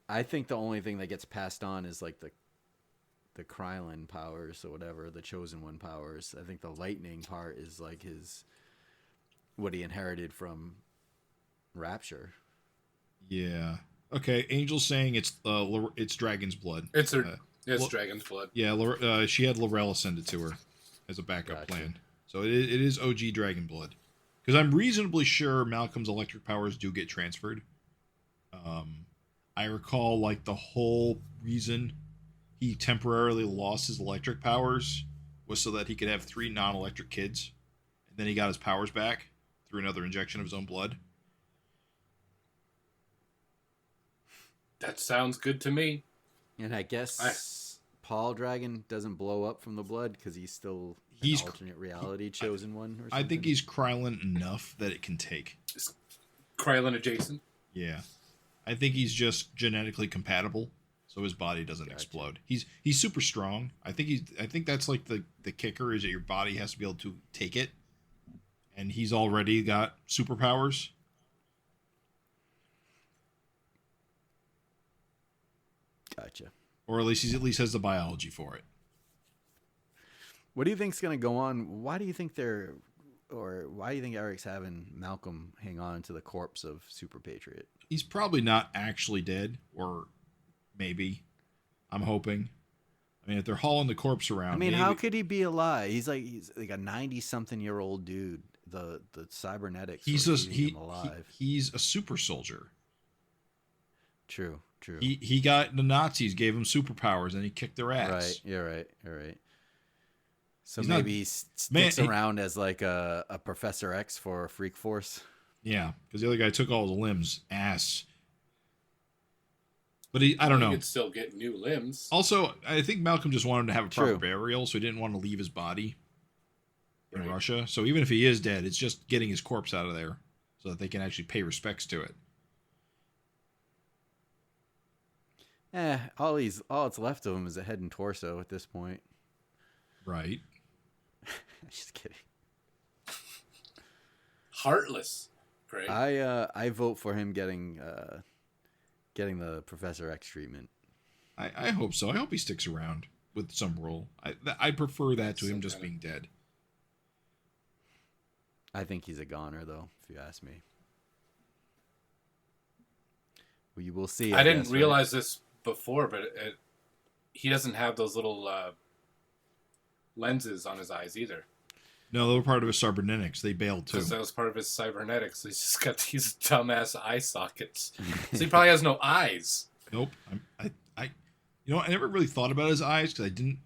I think the only thing that gets passed on is like the Krylon powers or whatever, the chosen one powers. I think the lightning part is like what he inherited from Rapture. Yeah. Okay, Angel's saying it's dragon's blood. It's Lo- dragon's blood. Yeah, she had Lorella send it to her as a backup plan. So it is OG dragon blood. Because I'm reasonably sure Malcolm's electric powers do get transferred. I recall, like, the whole reason he temporarily lost his electric powers was so that he could have 3 non-electric kids. And then he got his powers back through another injection of his own blood. That sounds good to me. And I guess Paul Dragon doesn't blow up from the blood because he's still an alternate reality chosen one or something? I think he's Krylin enough that it can take. It's Krylin adjacent. Yeah. I think he's just genetically compatible, so his body doesn't explode. He's super strong. I think that's like the kicker is that your body has to be able to take it. And he's already got superpowers. Gotcha. Or at least he has the biology for it. What do you think's going to go on? Why do you think Eric's having Malcolm hang on to the corpse of Super Patriot? He's probably not actually dead, or maybe. I'm hoping. I mean, if they're hauling the corpse around, I mean, how could he be alive? He's like a 90-something-year-old dude. The cybernetics. He's alive. He's a super soldier. True. He got the Nazis gave him superpowers and he kicked their ass. Right. You're right. So maybe he sticks around as like a Professor X for Freak Force. Yeah, because the other guy took all his limbs. Ass. But I don't know. He could still get new limbs. Also, I think Malcolm just wanted to have a proper burial, so he didn't want to leave his body in Russia. So even if he is dead, it's just getting his corpse out of there so that they can actually pay respects to it. All it's left of him is a head and torso at this point. Right. Just kidding. Heartless. Great. I vote for him getting the Professor X treatment. I hope so. I hope he sticks around with some role. I prefer that to him just being dead. I think he's a goner, though, if you ask me. We will see. I didn't realize this before, but he doesn't have those little lenses on his eyes either. No, they were part of his cybernetics. They bailed too. Because that was part of his cybernetics. He's just got these dumbass eye sockets. So he probably has no eyes. Nope. I never really thought about his eyes because I didn't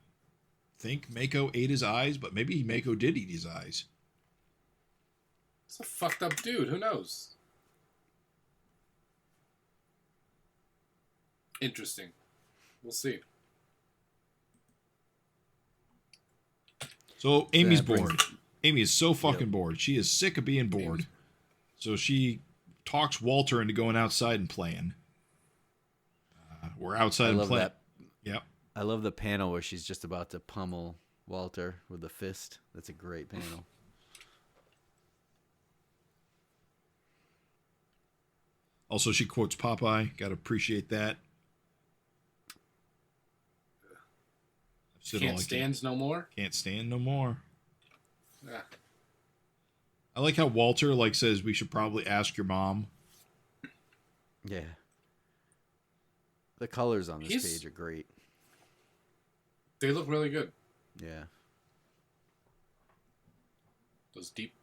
think Mako ate his eyes, but maybe Mako did eat his eyes. It's a fucked up dude. Who knows? Interesting. We'll see. So Amy's bored. Amy is so fucking bored. She is sick of being bored. So she talks Walter into going outside and playing. We're outside and playing. Yep. I love the panel where she's just about to pummel Walter with the fist. That's a great panel. Also, she quotes Popeye. Got to appreciate that. Can't stand no more? Can't stand no more. Yeah. I like how Walter says we should probably ask your mom. Yeah. The colors on this page are great. They look really good. Yeah. Those deep,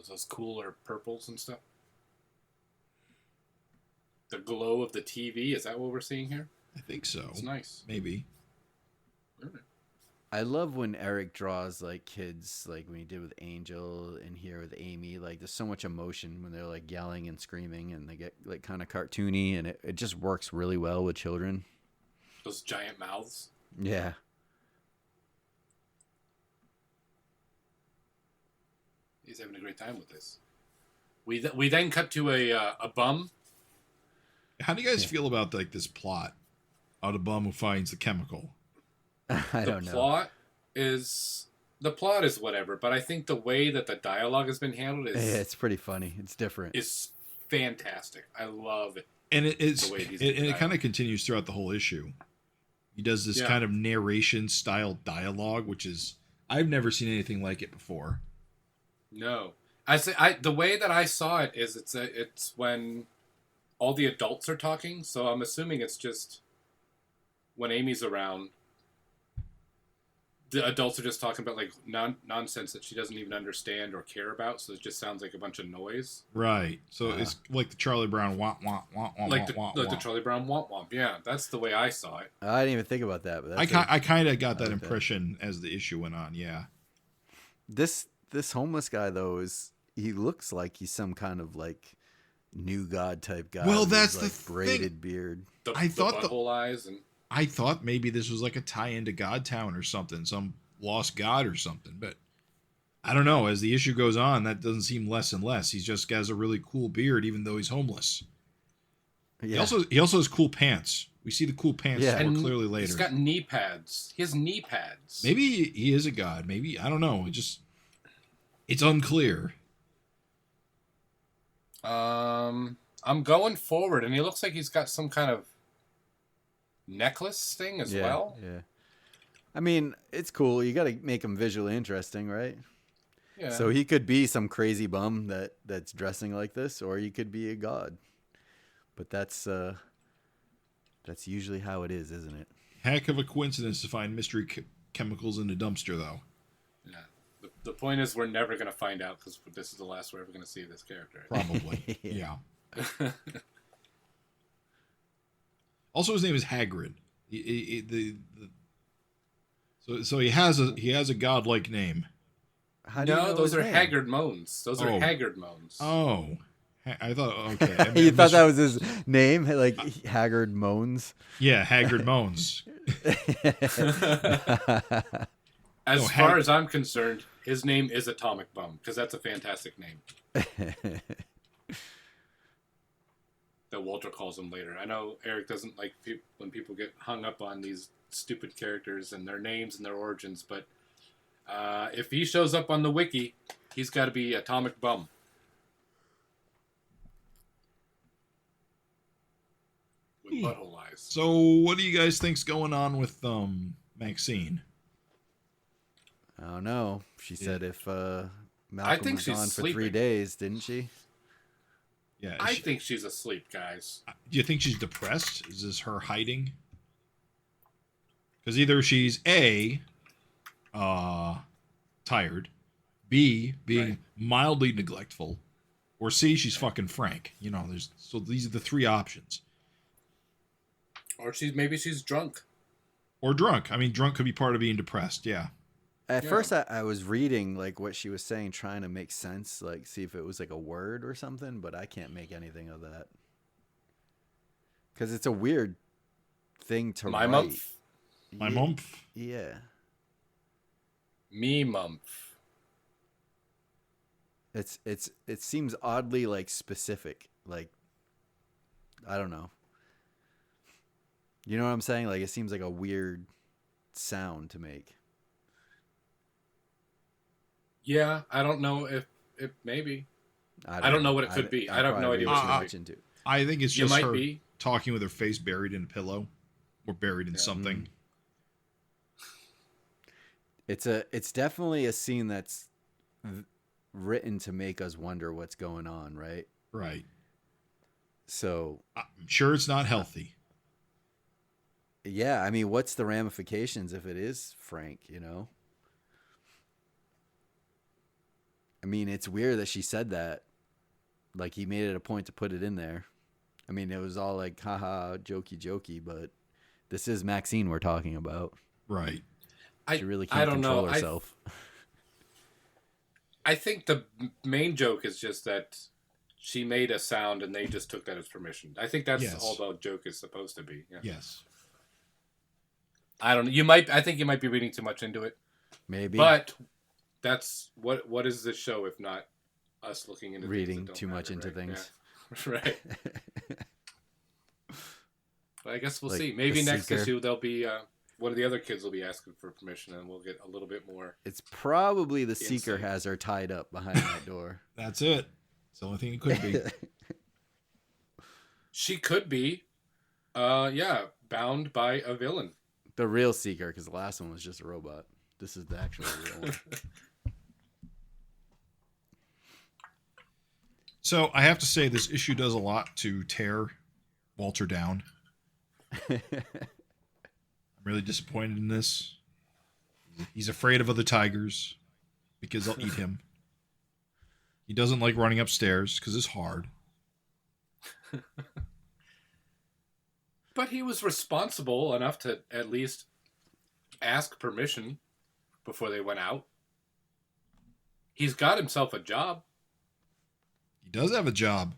those cooler purples and stuff. The glow of the TV, is that what we're seeing here? I think so. It's nice. Maybe. Really? I love when Eric draws kids, when he did with Angel and here with Amy. There's so much emotion when they're yelling and screaming and they get kind of cartoony, and it just works really well with children. Those giant mouths. Yeah. He's having a great time with this. We then cut to a bum. How do you guys feel about this plot? Out a bum who finds the chemical. I don't know. The plot is whatever, but I think the way that the dialogue has been handled is it's pretty funny. It's different. It's fantastic. I love it. And it kind of continues throughout the whole issue. He does this kind of narration style dialogue, which is I've never seen anything like it before. No, the way that I saw it is it's when all the adults are talking, so I'm assuming it's just when Amy's around, the adults are just talking about like nonsense that she doesn't even understand or care about, so it just sounds like a bunch of noise. Right. So it's like the Charlie Brown womp womp womp womp Like womp the womp. Charlie Brown womp womp. Yeah, that's the way I saw it. I didn't even think about that. But I kind of got that like impression as the issue went on. Yeah. This homeless guy though he looks like he's some kind of like new god type guy. Well, with that's like the braided thing. beard. I thought the butthole eyes and I thought maybe this was like a tie-in to Godtown or something, some lost god or something, but I don't know. As the issue goes on, that doesn't seem less and less. He's just has a really cool beard, even though he's homeless. Yeah. He also has cool pants. We see the cool pants more clearly later. He's got knee pads. He has knee pads. Maybe he is a god. Maybe, I don't know. It's unclear. I'm going forward, and he looks like he's got some kind of necklace thing as well. Yeah. I mean, it's cool. You got to make him visually interesting, right? Yeah. So he could be some crazy bum that's dressing like this, or he could be a god. But that's usually how it is, isn't it? Heck of a coincidence to find mystery chemicals in the dumpster, though. Yeah. The point is, we're never going to find out because this is the last we're ever going to see this character. Probably. Yeah. Also, his name is Hagrid. So he has a godlike name. How do you know those his are name? Haggard moans. Those are Oh. Haggard moans. Oh, I thought okay. You thought that was his name, like Haggard Moans? Yeah, Haggard Moans. As far as I'm concerned, his name is Atomic Bum because that's a fantastic name that Walter calls him later. I know Eric doesn't like when people get hung up on these stupid characters and their names and their origins, but if he shows up on the wiki, he's got to be Atomic Bum. With butthole eyes. So, what do you guys think's going on with Maxine? I don't know. She said if Malcolm I think was she's gone for sleeping. 3 days, didn't she? Yeah, I think she's asleep, guys. Do you think she's depressed? Is this her hiding? Because either she's A, tired, B, being mildly neglectful, or C, she's fucking frank. You know, so these are the three options. Or maybe she's drunk. Or drunk. I mean, drunk could be part of being depressed. Yeah. At first, I was reading like what she was saying, trying to make sense, like see if it was like a word or something, but I can't make anything of that because it's a weird thing to My write. month. My month. Yeah. Me month. It seems oddly like specific, like I don't know. You know what I'm saying? Like it seems like a weird sound to make. Yeah, I don't know if maybe. I don't know what it could be. I have no idea what it could be. I think it's You just might her be. talking with her face buried in a pillow or buried in something. It's definitely a scene that's written to make us wonder what's going on, right? Right. So I'm sure it's not healthy. yeah, I mean, what's the ramifications if it is Frank, you know? I mean, it's weird that she said that. Like, he made it a point to put it in there. I mean, it was all like, haha, jokey, but this is Maxine we're talking about. Right. She really can't control herself. I think the main joke is just that she made a sound and they just took that as permission. I think that's all the joke is supposed to be. Yeah. Yes. I don't know. I think you might be reading too much into it. Maybe. But that's what is this show if not us looking into reading things that don't too much matter, into right? things. Yeah. Right. But I guess we'll Like see. Maybe The next Seeker. issue there'll be one of the other kids will be asking for permission and we'll get a little bit more. It's probably the Seeker Insight. has her tied up behind that door. That's it. It's the only thing it could be. She could be bound by a villain. The real Seeker, because the last one was just a robot. This is the actual real one. So I have to say, this issue does a lot to tear Walter down. I'm really disappointed in this. He's afraid of other tigers because they'll eat him. He doesn't like running upstairs because it's hard. But he was responsible enough to at least ask permission before they went out. He's got himself a job. He does have a job.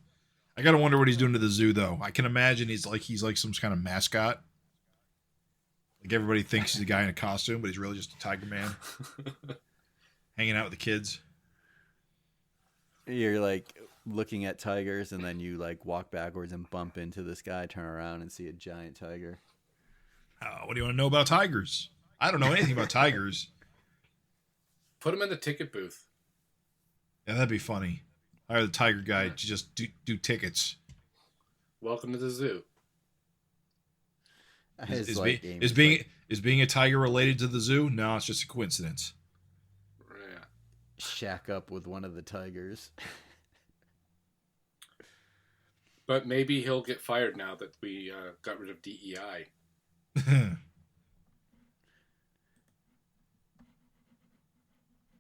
I gotta wonder what he's doing to the zoo, though. I can imagine he's like some kind of mascot. Like everybody thinks he's a guy in a costume, but he's really just a tiger man, hanging out with the kids. You're like looking at tigers, and then you like walk backwards and bump into this guy, turn around and see a giant tiger. What do you want to know about tigers? I don't know anything about tigers. Put him in the ticket booth. Yeah, that'd be funny. Hire the tiger guy to just do tickets. Welcome to the zoo. Is being a tiger related to the zoo? No, it's just a coincidence. Yeah. Shack up with one of the tigers. But maybe he'll get fired now that we got rid of DEI.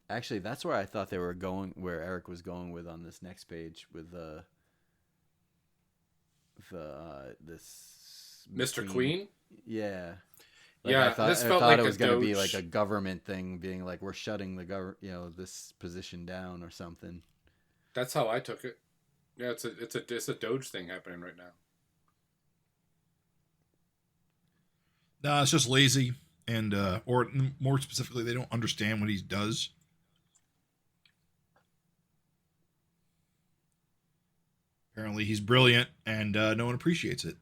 Actually, that's where I thought they were going, where Eric was going with on this next page with this Mr. Queen? Yeah. Yeah, I thought it was going to be like a government thing, being like we're shutting the this position down or something. That's how I took it. Yeah, it's a Doge thing happening right now. No, it's just lazy, and or more specifically, they don't understand what he does. Apparently, he's brilliant, and no one appreciates it.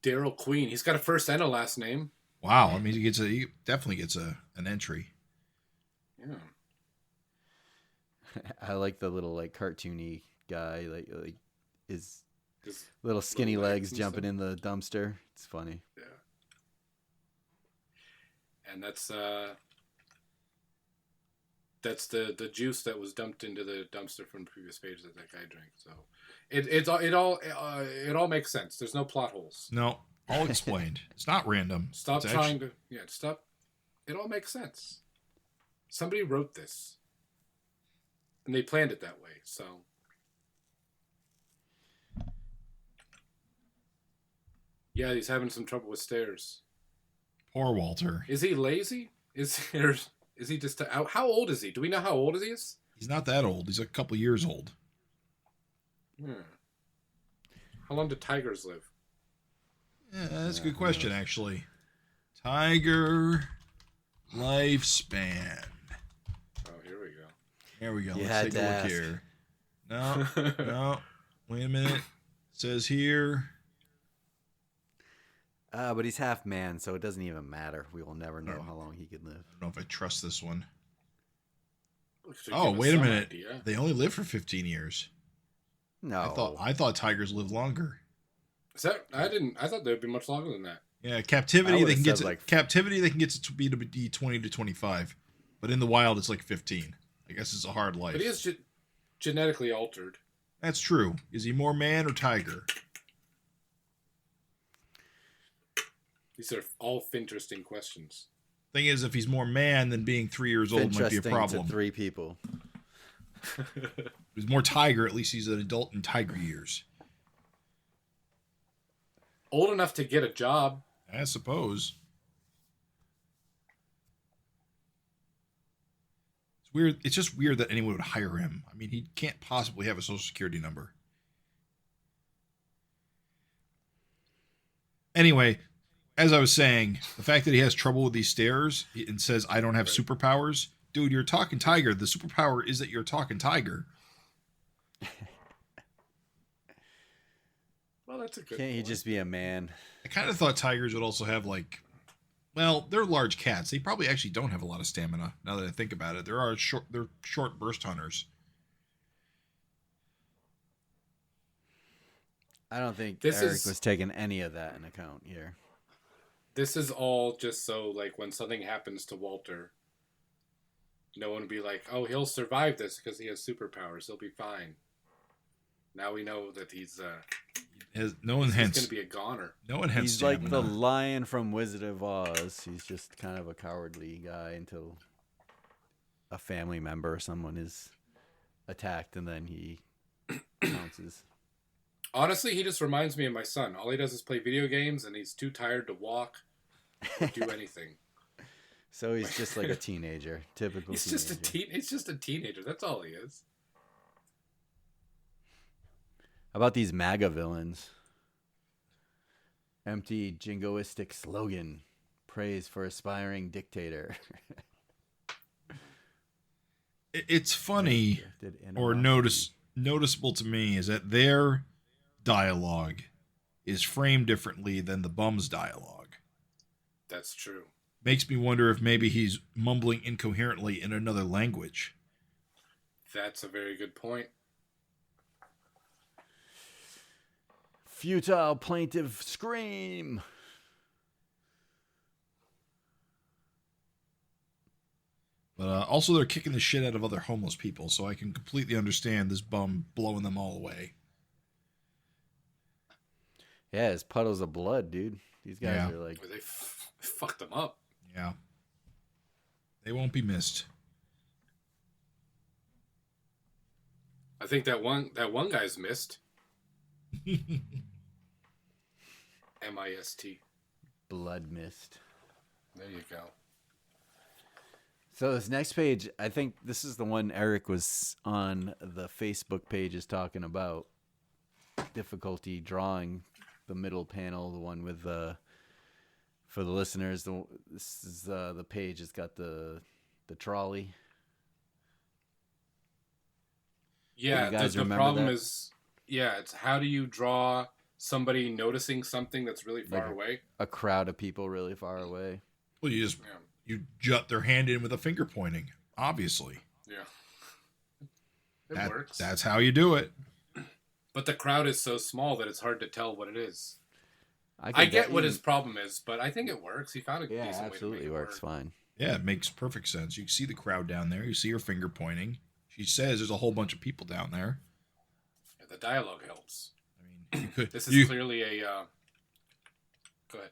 Daryl Queen. He's got a first and a last name. Wow, I mean, he definitely gets an entry. Yeah. I like the little like cartoony guy, like his His little skinny little legs and jumping stuff. in the dumpster. It's funny. Yeah. And that's the juice that was dumped into the dumpster from the previous page that guy drank. So it all makes sense. There's no plot holes. No, all explained. It's not random. Stop It's trying to stop. It all makes sense. Somebody wrote this, and they planned it that way. So yeah, he's having some trouble with stairs. Poor Walter. Is he lazy? Is he just how old is he? Do we know how old he is? He's not that old. He's a couple years old. How long do tigers live? Yeah, that's a good question, actually. Tiger lifespan. Oh, here we go. There we go. You Let's had take to a look ask. here. No. Wait a minute. It says here. But he's half man, so it doesn't even matter. We will never know how long he could live. I don't know if I trust this one. Should Oh, give us wait a some minute. idea. They only live for 15 years. No, I thought tigers live longer. Is that I thought they'd be much longer than that. Yeah, I captivity would've they can get said, to, like- captivity they can get to be 20 to 25, but in the wild it's like 15. I guess it's a hard life. But he is genetically altered. That's true. Is he more man or tiger? These are all FINteresting questions. Thing is, if he's more man, then being 3 years old might be a Interesting problem. to 3 people. If he's more tiger, at least he's an adult in tiger years. Old enough to get a job. I suppose. It's weird. It's just weird that anyone would hire him. I mean, he can't possibly have a social security number. Anyway, as I was saying, the fact that he has trouble with these stairs and says, I don't have superpowers. Dude, you're a talking tiger. The superpower is that you're a talking tiger. Well, that's a good Can't he point. just be a man? I kind of thought tigers would also have, like, well, they're large cats. They probably actually don't have a lot of stamina, now that I think about it. They're short burst hunters. I don't think This Eric is- was taking any of that in account here. This is all just so, like, when something happens to Walter, no one would be like, oh, he'll survive this because he has superpowers. He'll be fine. Now we know that he's no going to be a goner. No one has He's stamina. like the lion from Wizard of Oz. He's just kind of a cowardly guy until a family member or someone is attacked, and then he pounces. Honestly, he just reminds me of my son. All he does is play video games, and he's too tired to walk or do anything. So he's just like a teenager, typical. He's teenager. He's just a teenager. That's all he is. How about these MAGA villains? Empty jingoistic slogan. Praise for aspiring dictator. It's funny or noticeable to me is that their dialogue is framed differently than the bum's dialogue. That's true. Makes me wonder if maybe he's mumbling incoherently in another language. That's a very good point. Futile plaintive scream. But also they're kicking the shit out of other homeless people, so I can completely understand this bum blowing them all away. Yeah, it's puddles of blood, dude. These guys are like... They fucked them up. Yeah. They won't be missed. I think that one guy's missed. M-I-S-T. Blood mist. There you go. So this next page, I think this is the one Eric was on the Facebook pages talking about. Difficulty drawing the middle panel, the one with the... For the listeners, this is the page. It's got the trolley. Yeah, guys the remember problem that? is, it's how do you draw somebody noticing something that's really far away? A crowd of people really far away. Well, you jut their hand in with a finger pointing, obviously. Yeah. It works. That's how you do it. But the crowd is so small that it's hard to tell what it is. I get what his problem is, but I think it works. He found a decent way to absolutely make it works work. fine. Yeah, it makes perfect sense. You can see the crowd down there. You see her finger pointing. She says there's a whole bunch of people down there. Yeah, the dialogue helps. I mean, you could. This is clearly a... Go ahead.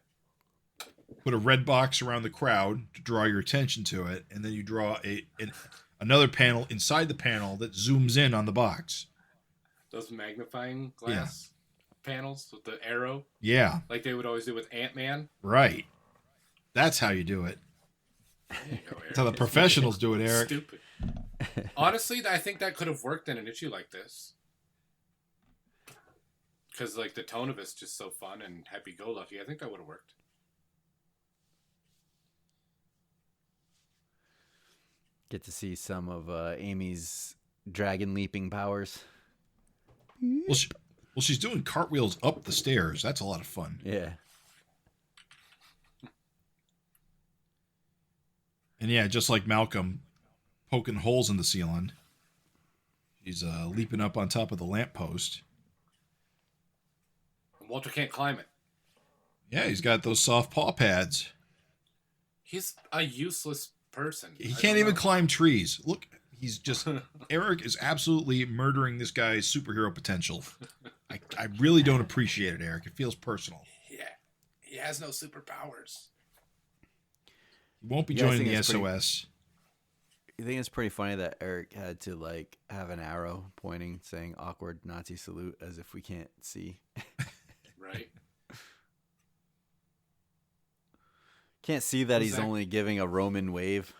Put a red box around the crowd to draw your attention to it, and then you draw another panel inside the panel that zooms in on the box. Those magnifying glass panels with the arrow. Yeah. Like they would always do with Ant-Man. Right. That's how you do it. There you go, Eric. That's how the professionals do it, Eric. Stupid. Honestly, I think that could have worked in an issue like this. Because like the tone of it's just so fun and happy-go-lucky. I think that would have worked. Get to see some of Amy's dragon leaping powers. Well, she's doing cartwheels up the stairs. That's a lot of fun. Yeah. And yeah, just like Malcolm, poking holes in the ceiling. He's leaping up on top of the lamppost. Walter can't climb it. Yeah, he's got those soft paw pads. He's a useless person. He can't even climb trees. Look, he's just... Eric is absolutely murdering this guy's superhero potential. I really don't appreciate it, Eric. It feels personal. Yeah. He has no superpowers. He won't be You guys joining think the it's SOS. You think it's pretty funny that Eric had to like have an arrow pointing saying awkward Nazi salute as if we can't see. Right. Can't see that Who's he's that? only giving a Roman wave.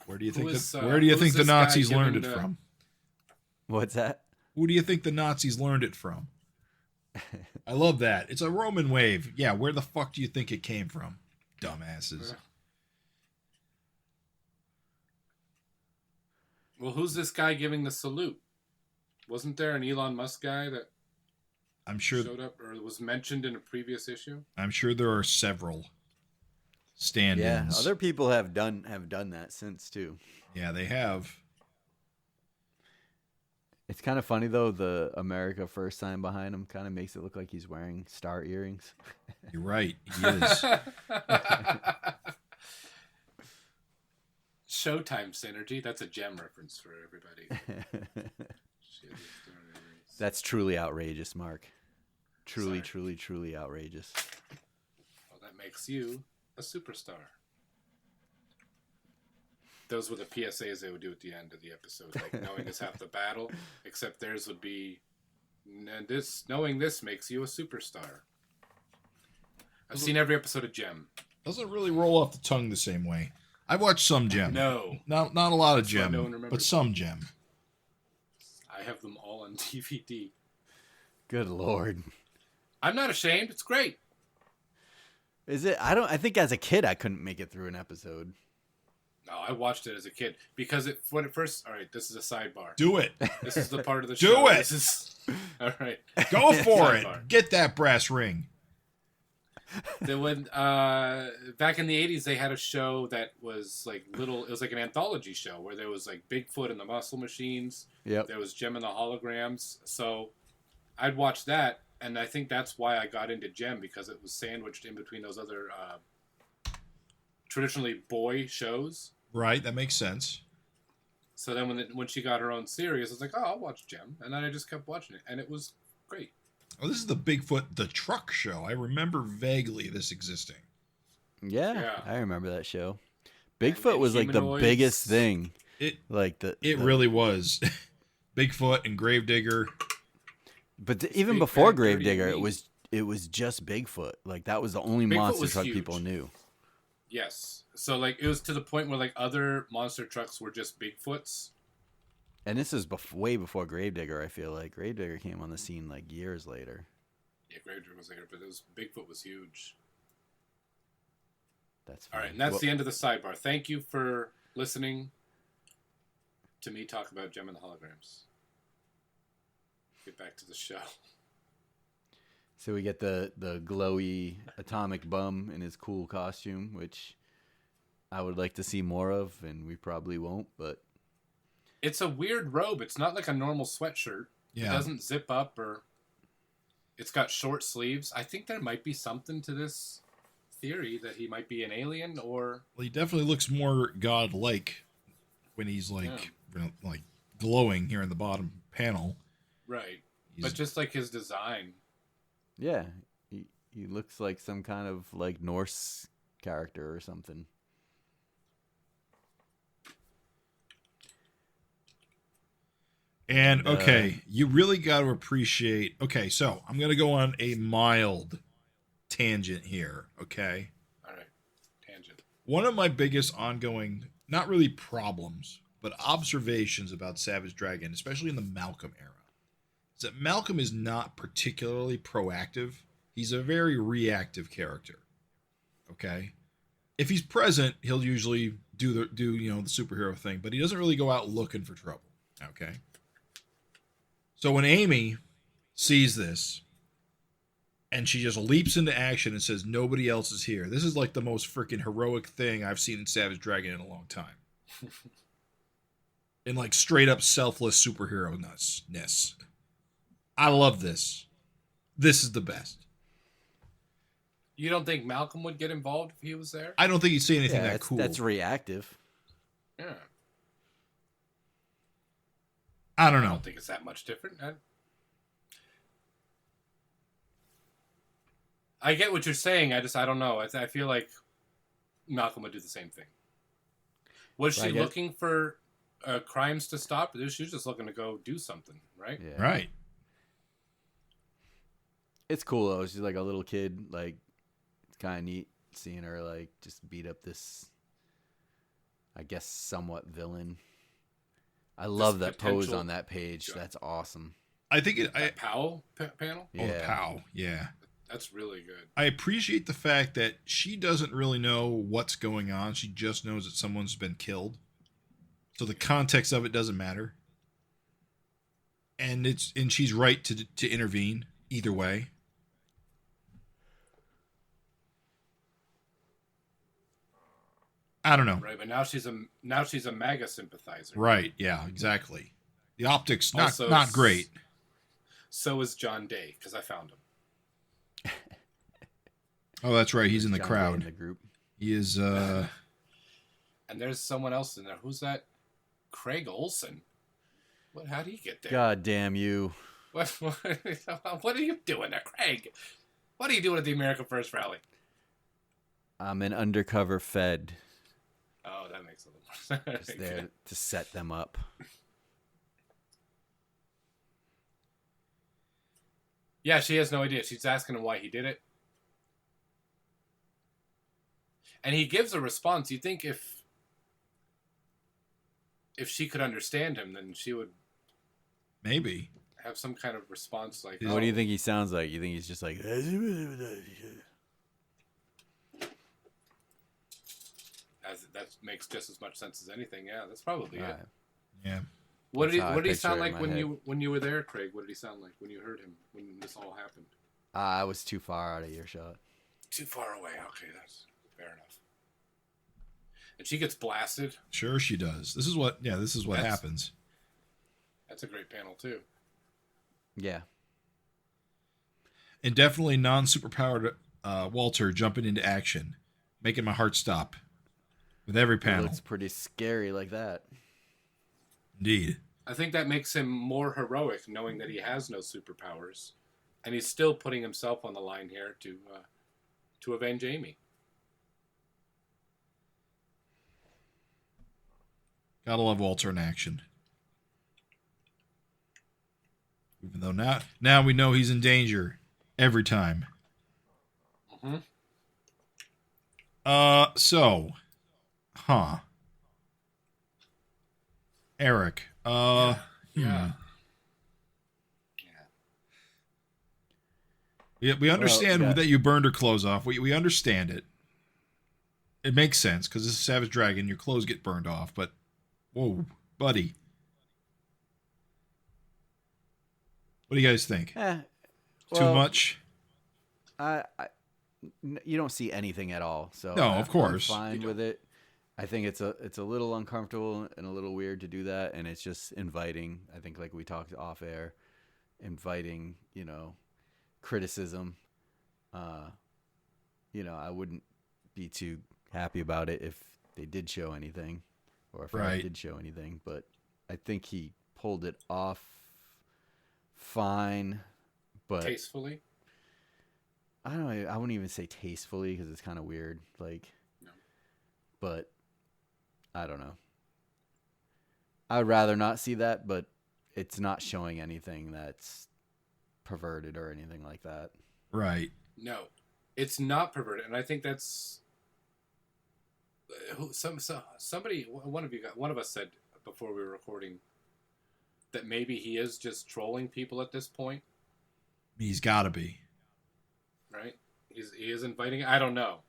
Where do you think Who where do you is think the this guy Nazis learned it giving from? What's that? Who do you think the Nazis learned it from? I love that. It's a Roman wave. Yeah, where the fuck do you think it came from? Dumbasses. Well, who's this guy giving the salute? Wasn't there an Elon Musk guy that I'm sure showed up or was mentioned in a previous issue? I'm sure there are several stand-ins. Yeah, other people have done that since too. Yeah, they have. It's kind of funny though. The America First sign behind him kind of makes it look like he's wearing star earrings. You're right. He is. Showtime synergy. That's a gem reference for everybody. That's truly outrageous, Mark. Truly, Sorry. truly, truly outrageous. Well, that makes you a superstar. Those were the PSAs they would do at the end of the episode. Like, knowing is half the battle, except theirs would be, knowing this makes you a superstar. I've seen every episode of Gem. Doesn't really roll off the tongue the same way. I've watched some Gem. No. Not a lot of That's why Gem, no one remembers. but some Gem. I have them all on DVD. Good Lord. I'm not ashamed. It's great. Is it? I think as a kid I couldn't make it through an episode. No, I watched it as a kid because when it first. All right, this is a sidebar. Do it. This is the part of the Do show. it. This is all right. Go for it. Sidebar. Get that brass ring. When back in the 80s, they had a show that was like little. It was like an anthology show where there was like Bigfoot and the Muscle Machines. Yep. There was Gem and the Holograms. So I'd watch that, and I think that's why I got into Gem, because it was sandwiched in between those other traditionally boy shows. Right, that makes sense. So then when she got her own series, I was like, oh, I'll watch Gem, and then I just kept watching it, and it was great. Oh, this is the Bigfoot the Truck show. I remember vaguely this existing. Yeah. I remember that show. And Bigfoot was like the humanoids. biggest thing. It It really was. Bigfoot and Gravedigger. But even Big, before bad, dirty Gravedigger, meat. it was just Bigfoot. Like that was the only Bigfoot monster was truck huge. people knew. Yes. So like it was to the point where like other monster trucks were just Bigfoots. And this is way before Gravedigger. I feel like Gravedigger came on the scene like years later. Yeah, Gravedigger was there, but Bigfoot was huge. That's All fine. right, and that's Well, the end of the sidebar. Thank you for listening to me talk about Gem and the Holograms. Get back to the show. So we get the glowy atomic bum in his cool costume, which I would like to see more of, and we probably won't. But It's a weird robe. It's not like a normal sweatshirt. Yeah. It doesn't zip up, or it's got short sleeves. I think there might be something to this theory that he might be an alien, or Well, he definitely looks more godlike when he's like glowing here in the bottom panel. right. He's- But just like his design. yeah, he looks like some kind of like Norse character or something. And okay, you really got to appreciate. Okay, so I'm gonna go on a mild tangent here. Okay, All right. Tangent. one of my biggest ongoing, not really problems, but observations about Savage Dragon, especially in the Malcolm era, is that Malcolm is not particularly proactive. He's a very reactive character. Okay, if he's present, he'll usually do the superhero thing, but he doesn't really go out looking for trouble. Okay. So when Amy sees this and she just leaps into action and says, nobody else is here. This is like the most freaking heroic thing I've seen in Savage Dragon in a long time. In like straight up selfless superhero-ness. I love this. This is the best. You don't think Malcolm would get involved if he was there? I don't think he'd say anything Yeah, that cool. that's reactive. Yeah. I don't I know. don't think it's that much different. I get what you're saying. I don't know. I feel like Malcolm would do the same thing. Was Well, I she guess- looking for crimes to stop? She was just looking to go do something, right? Yeah. Right. It's cool though. She's like a little kid. Like it's kind of neat seeing her like just beat up this, I guess, somewhat villain. I love that pose potential- on that page. That's awesome. I think it. That Powell panel? Oh, the POW. Yeah. That's really good. I appreciate the fact that she doesn't really know what's going on. She just knows that someone's been killed. So the context of it doesn't matter. And she's right to intervene either way. I don't know. Right, but now she's a MAGA sympathizer. Right, yeah, exactly. The optics not Also, not great. So is John Day, because I found him. Oh, that's right. He's in the John Day crowd. in the group. He is And And there's someone else in there. Who's that? Craig Olsen. What? How'd he get there? God damn you. What are you doing there, Craig? What are you doing at the America First rally? I'm an undercover Fed. Oh, that makes a little more sense. Just there to set them up. Yeah, she has no idea. She's asking him why he did it. And he gives a response. You'd think if she could understand him, then she would Maybe. have some kind of response like, What do you think he sounds like? You think he's just like... That makes just as much sense as anything. Yeah, that's probably it. Right. Yeah. What did That's how I he sound picture it like in my when you were there, Craig? What did he sound like when you heard him when this all happened? I was too far out of earshot. Too far away. Okay, that's fair enough. And she gets blasted. Sure she does. This is what happens. That's a great panel too. Yeah. And definitely non-superpowered Walter jumping into action, making my heart stop with every It panel. looks pretty scary like that. Indeed. I think that makes him more heroic, knowing that he has no superpowers, and he's still putting himself on the line here to avenge Amy. Gotta love Walter in action. Even though now we know he's in danger every time. Mm-hmm. Eric. Yeah. We understand Well, yeah. that you burned her clothes off. We understand it. It makes sense because this is Savage Dragon. Your clothes get burned off, but whoa, buddy. What do you guys think? Too much? You don't see anything at all, so No, of course. I'm fine with it. I think it's a little uncomfortable and a little weird to do that, and it's just inviting. I think, like we talked off air, inviting, criticism. I wouldn't be too happy about it if they did show anything, or if I did show anything. But I think he pulled it off fine, but Tastefully. I don't know. I wouldn't even say tastefully because it's kind of weird. But I don't know. I'd rather not see that, but it's not showing anything that's perverted or anything like that. Right. No, it's not perverted, and I think that's somebody. One of us said before we were recording that maybe he is just trolling people at this point. He's got to be. Right? He is inviting. I don't know.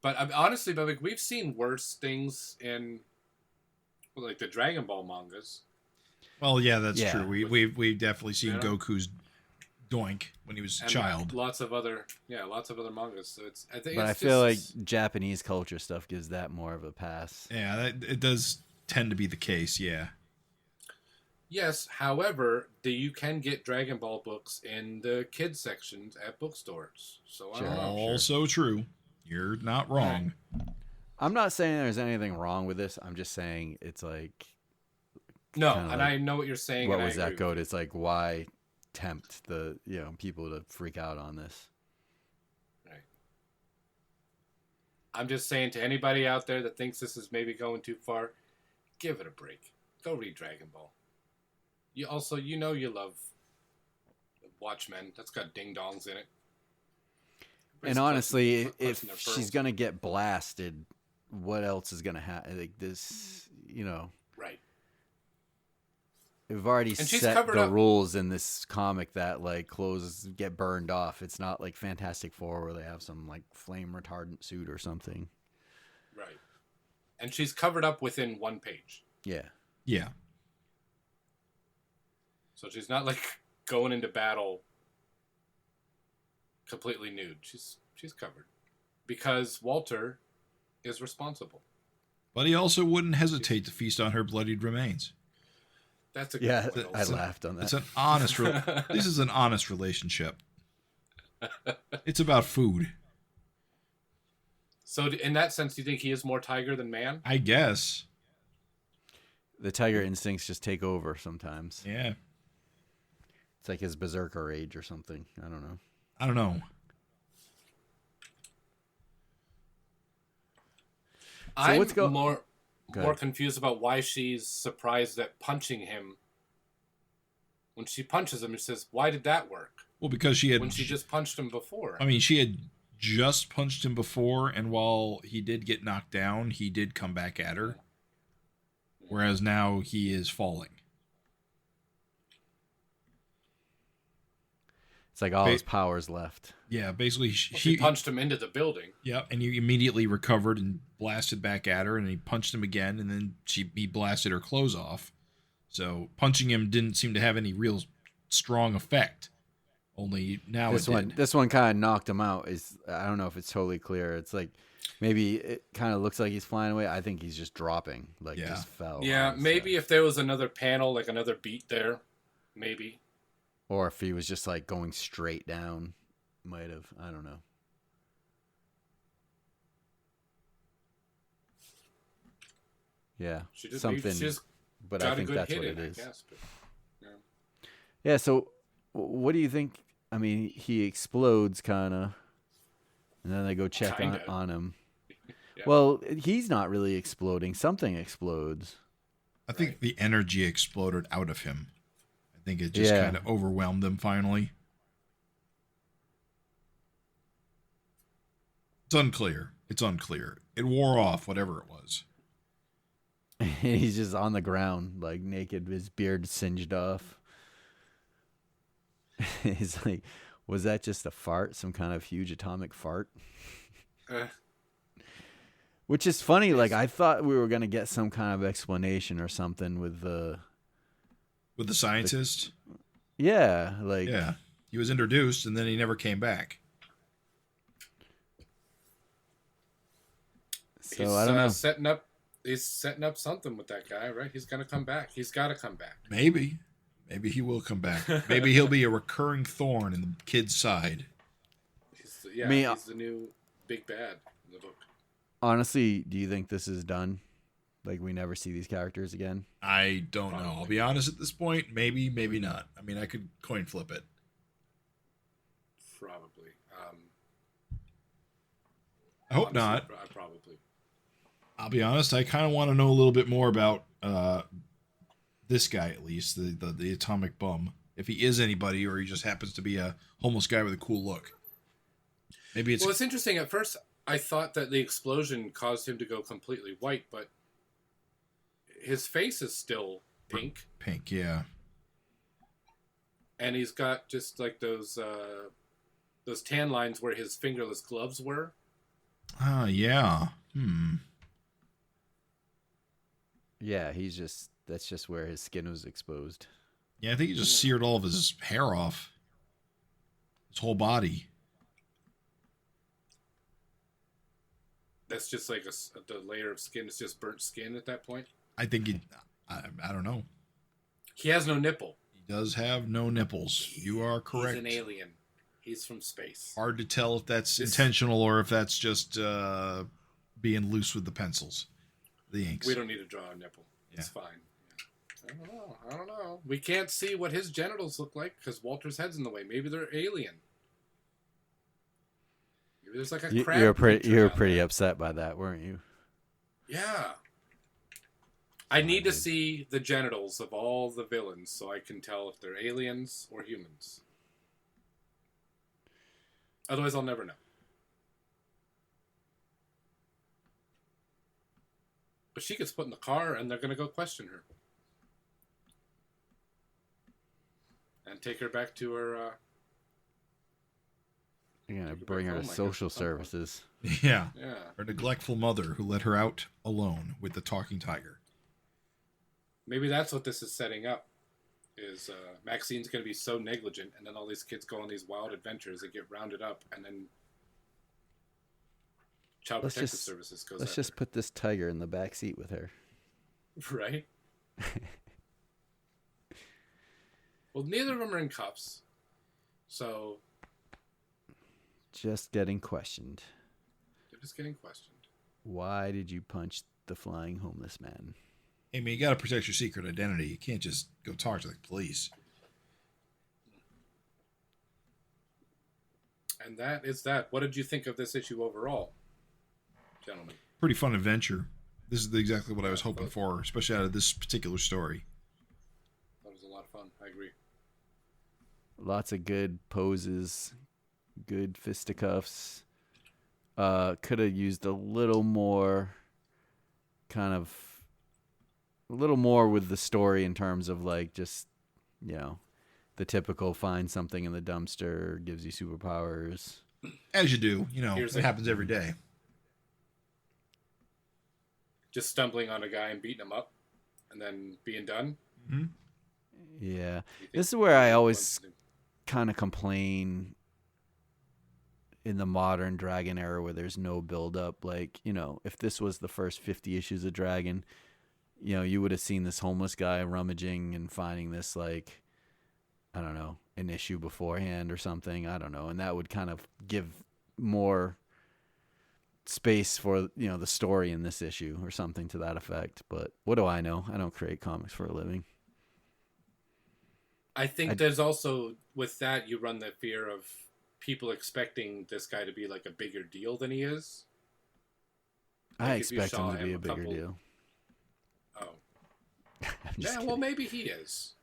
But honestly, we've seen worse things in, like, the Dragon Ball mangas. Well, yeah, that's true. We've definitely seen Venom. Goku's doink when he was a And child. Lots of other mangas. So I feel like Japanese culture stuff gives that more of a pass. Yeah, it does tend to be the case. Yeah. Yes, however, you can get Dragon Ball books in the kids sections at bookstores. So I don't know. Also true. You're not wrong. I'm not saying there's anything wrong with this. I'm just saying it's like... No, and I know what you're saying. What was that code? It's like, why tempt the people to freak out on this? Right. I'm just saying to anybody out there that thinks this is maybe going too far, give it a break. Go read Dragon Ball. You also, you love Watchmen. That's got ding-dongs in it. And honestly, if she's going to get blasted, what else is going to happen? Like this, Right. We've already And she's set covered the up. rules in this comic that, like, clothes get burned off. It's not like Fantastic Four where they have some, like, flame retardant suit or something. Right. And she's covered up within one page. Yeah. Yeah. So she's not, like, going into battle completely nude. She's covered. Because Walter is responsible. But he also wouldn't hesitate to feast on her bloodied remains. That's a good Yeah, point I also. laughed on that. It's an honest. This is an honest relationship. It's about food. So in that sense, do you think he is more tiger than man? I guess. The tiger instincts just take over sometimes. Yeah. It's like his berserker rage or something. I don't know. I don't know. I'm more confused about why she's surprised at punching him. When she punches him, she says, "Why did that work?" Well, because she just punched him before. I mean, she had just punched him before, and while he did get knocked down, he did come back at her. Whereas now he is falling. It's like all his power's left. Yeah, basically she punched him into the building. Yeah, and he immediately recovered and blasted back at her, and he punched him again, and then he blasted her clothes off. So punching him didn't seem to have any real strong effect. Only now this one kind of knocked him out. I don't know if it's totally clear. It's like maybe it kind of looks like he's flying away. I think he's just dropping, just fell. Yeah, maybe if there was another panel, like another beat there, maybe. Or if he was just like going straight down, might have. I don't know. Yeah, something. But I think that's what it is. Yeah. So, what do you think? I mean, he explodes kind of, and then they go check on him. Yeah. Well, he's not really exploding. Something explodes. I think the energy exploded out of him. I think it just kind of overwhelmed him finally. It's unclear. It wore off, whatever it was. He's just on the ground, like naked, his beard singed off. He's like, was that just a fart? Some kind of huge atomic fart? Which is funny. Like, I thought we were going to get some kind of explanation or something with the scientist. He was introduced and then he never came back. So I don't know. He's setting up something with that guy, right? He's gonna come back. He's got to come back. Maybe he will come back. Maybe he'll be a recurring thorn in the kid's side. He's the new big bad in the book. Honestly, do you think this is done? Like, we never see these characters again? I don't know. I'll be honest at this point. Maybe not. I mean, I could coin flip it. Probably. I hope not. Probably. I'll be honest. I kind of want to know a little bit more about this guy, at least the atomic bum. If he is anybody, or he just happens to be a homeless guy with a cool look. Maybe it's. Well, it's interesting. At first, I thought that the explosion caused him to go completely white, but his face is still pink. Pink, yeah. And he's got just like those tan lines where his fingerless gloves were. Ah, yeah. Yeah, that's just where his skin was exposed. Yeah, I think he just seared all of his hair off. His whole body. That's just like the layer of skin. It's just burnt skin at that point. I think I don't know. He has no nipple. He does have no nipples. You are correct. He's an alien. He's from space. Hard to tell if that's intentional or if that's just being loose with the pencils, the inks. We don't need to draw a nipple. It's fine. Yeah. I don't know. We can't see what his genitals look like because Walter's head's in the way. Maybe they're alien. Maybe there's like a crab. You were pretty upset by that, weren't you? Yeah. I need to see the genitals of all the villains so I can tell if they're aliens or humans. Otherwise, I'll never know. But she gets put in the car, and they're going to go question her. And take her back to her... You're going to bring her to social services. Yeah. Her neglectful mother who let her out alone with the talking tiger. Maybe that's what this is setting up. Is Maxine's going to be so negligent, and then all these kids go on these wild adventures. They get rounded up, and then Child Protective Services goes. Let's just put this tiger in the back seat with her. Right. Well, neither of them are in cuffs, so just getting questioned. Just getting questioned. Why did you punch the flying homeless man? I mean, you got to protect your secret identity. You can't just go talk to the police. And that is that. What did you think of this issue overall, gentlemen? Pretty fun adventure. This is exactly what I was hoping for, especially out of this particular story. That was a lot of fun. I agree. Lots of good poses, good fisticuffs. Could have used a little more with the story in terms of like just, you know, the typical find something in the dumpster, gives you superpowers. As you do, you know, it happens every day. Just stumbling on a guy and beating him up and then being done. Mm-hmm. Yeah. This is where I always kind of complain in the modern Dragon era where there's no build up. Like, you know, if this was the first 50 issues of Dragon, you know, you would have seen this homeless guy rummaging and finding this, like, I don't know, an issue beforehand or something. I don't know. And that would kind of give more space for, you know, the story in this issue or something to that effect. But what do I know? I don't create comics for a living. I think there's also, with that, you run the fear of people expecting this guy to be like a bigger deal than he is. Like I expect him to be a bigger deal. Oh. Yeah, well, maybe he is.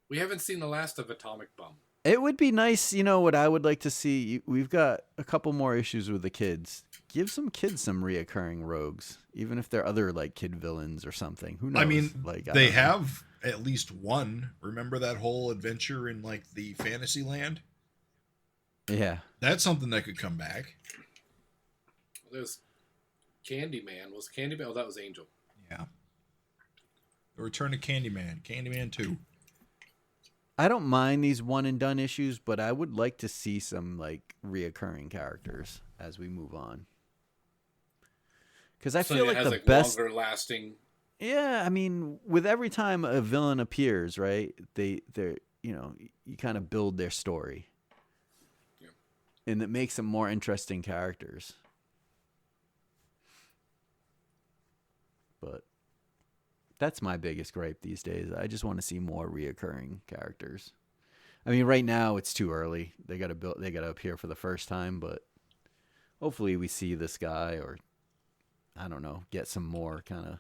We haven't seen the last of Atomic Bum. It would be nice, you know, what I would like to see. We've got a couple more issues with the kids. Give some kids some reoccurring rogues, even if they're other like kid villains or something. Who knows? I mean, like, they have at least one. Remember that whole adventure in like the fantasy land? Yeah. That's something that could come back. There's Candyman. Was Candyman? Oh, that was Angel. Yeah. The Return of Candyman. Candyman 2. I don't mind these one and done issues, but I would like to see some like reoccurring characters as we move on. Because I feel like the best, longer lasting. Yeah, I mean, with every time a villain appears, right? They're you know, you kind of build their story, yeah, and it makes them more interesting characters. But that's my biggest gripe these days. I just want to see more reoccurring characters. I mean, right now it's too early. They got to appear for the first time, but hopefully we see this guy, or I don't know, get some more kind of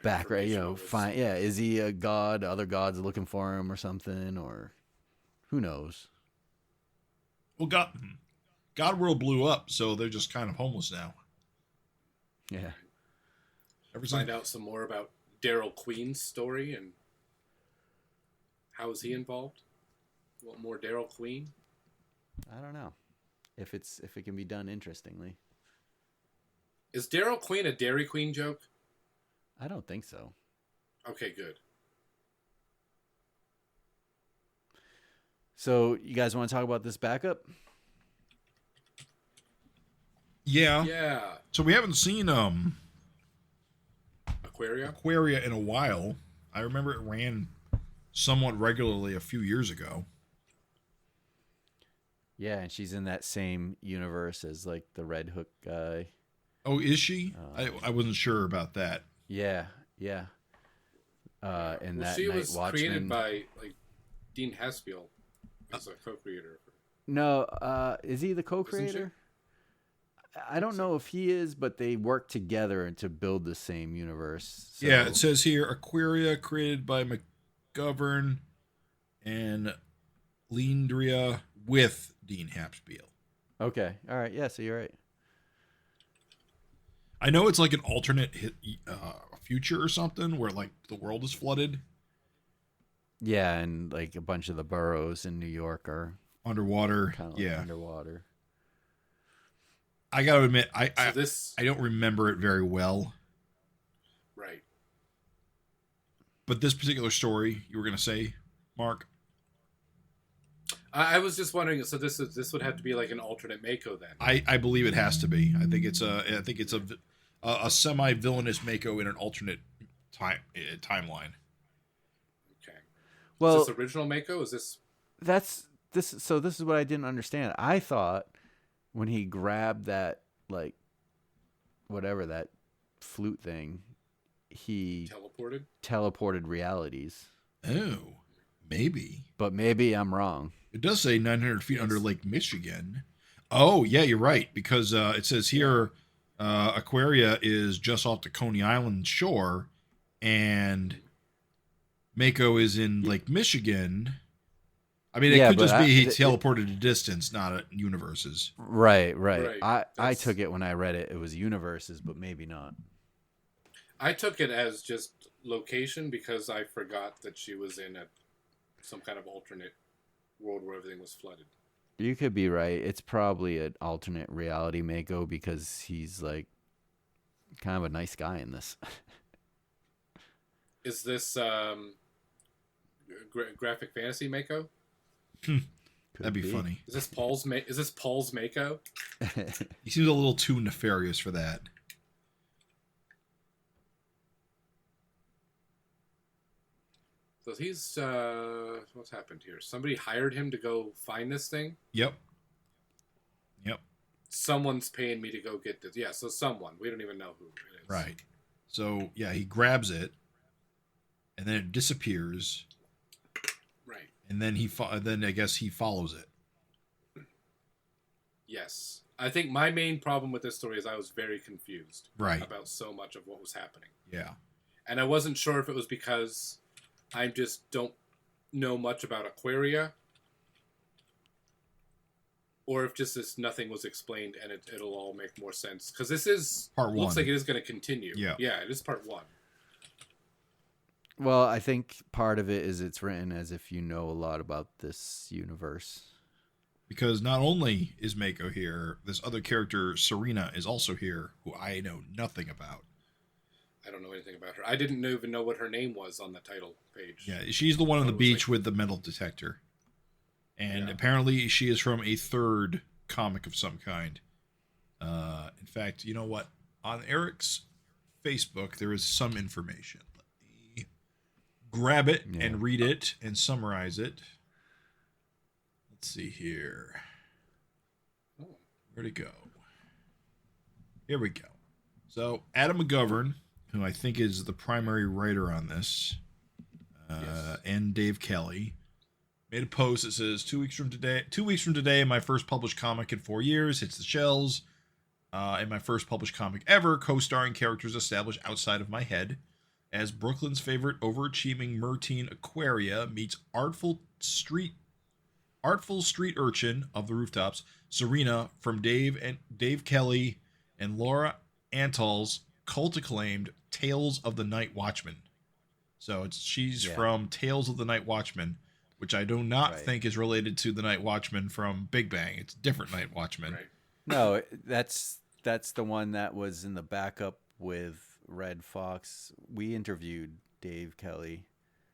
background. You know, find is he a god? Other gods are looking for him or something, or who knows? Well, God World blew up, so they're just kind of homeless now. Yeah. Find out some more about Daryl Queen's story and how is he involved? Want more Daryl Queen? I don't know if it can be done interestingly. Is Daryl Queen a Dairy Queen joke? I don't think so. Okay, good. So you guys want to talk about this backup? Yeah. Yeah. So we haven't seen Aquaria in a while. I remember it ran somewhat regularly a few years ago. Yeah, and she's in that same universe as like the Red Hook guy. Oh, is she? I wasn't sure about that. Yeah. And that she Night was Watchman created by like Dean Haspiel as a co-creator. No, is he the co-creator? I don't know if he is, but they work together to build the same universe. So. Yeah, it says here Aquaria created by McGovern and Leandria with Dean Haspiel. Okay, all right, yeah, so you're right. I know it's like an alternate future or something where like the world is flooded. Yeah, and like a bunch of the boroughs in New York are underwater. Kind of like underwater. I gotta admit, I don't remember it very well. Right. But this particular story, you were gonna say, Mark? I was just wondering. So this would have to be like an alternate Mako then. I believe it has to be. I think it's a semi-villainous Mako in an alternate timeline. Okay. Well, is this original Mako? Is this? This is what I didn't understand. I thought when he grabbed that, like, whatever, that flute thing, he teleported realities. Oh, maybe. But maybe I'm wrong. It does say 900 feet under Lake Michigan. Oh, yeah, you're right. Because it says here, Aquaria is just off the Coney Island shore, and Mako is in Lake Michigan. I mean, it could just be he teleported a distance, not a universes. Right. I took it when I read it. It was universes, but maybe not. I took it as just location because I forgot that she was in some kind of alternate world where everything was flooded. You could be right. It's probably an alternate reality Mako because he's like kind of a nice guy in this. Is this graphic fantasy Mako? That'd be funny. Is this Paul's Mako? He seems a little too nefarious for that. So he's what's happened here? Somebody hired him to go find this thing? Yep. Someone's paying me to go get this. Yeah, so someone. We don't even know who it is. Right. So, yeah, he grabs it, and then it disappears. Right. And then then I guess he follows it. Yes. I think my main problem with this story is I was very confused. Right. About so much of what was happening. Yeah. And I wasn't sure if it was because I just don't know much about Aquaria, or if just nothing was explained and it'll all make more sense. Because this is part one. Looks like it is going to continue. Yeah, it is part one. Well, I think part of it is it's written as if you know a lot about this universe. Because not only is Mako here, this other character, Serena, is also here, who I know nothing about. I don't know anything about her. I didn't even know what her name was on the title page. Yeah, she's the one on the beach with the metal detector. And apparently she is from a third comic of some kind. In fact, you know what? On Eric's Facebook, there is some information. Let me grab it and read it and summarize it. Let's see here. Where'd it go? Here we go. So, Adam McGovern, who I think is the primary writer on this, and Dave Kelly, made a post that says 2 weeks from today, my first published comic in 4 years hits the shelves. And my first published comic ever, co-starring characters established outside of my head, as Brooklyn's favorite overachieving Merteen Aquaria meets artful street urchin of the rooftops, Serena, from Dave Kelly and Laura Antall's cult-acclaimed Tales of the Night Watchman. So she's from Tales of the Night Watchman, which I do not think is related to the Night Watchman from Big Bang. It's a different Night Watchman. Right. No, that's the one that was in the backup with Red Fox. We interviewed Dave Kelly.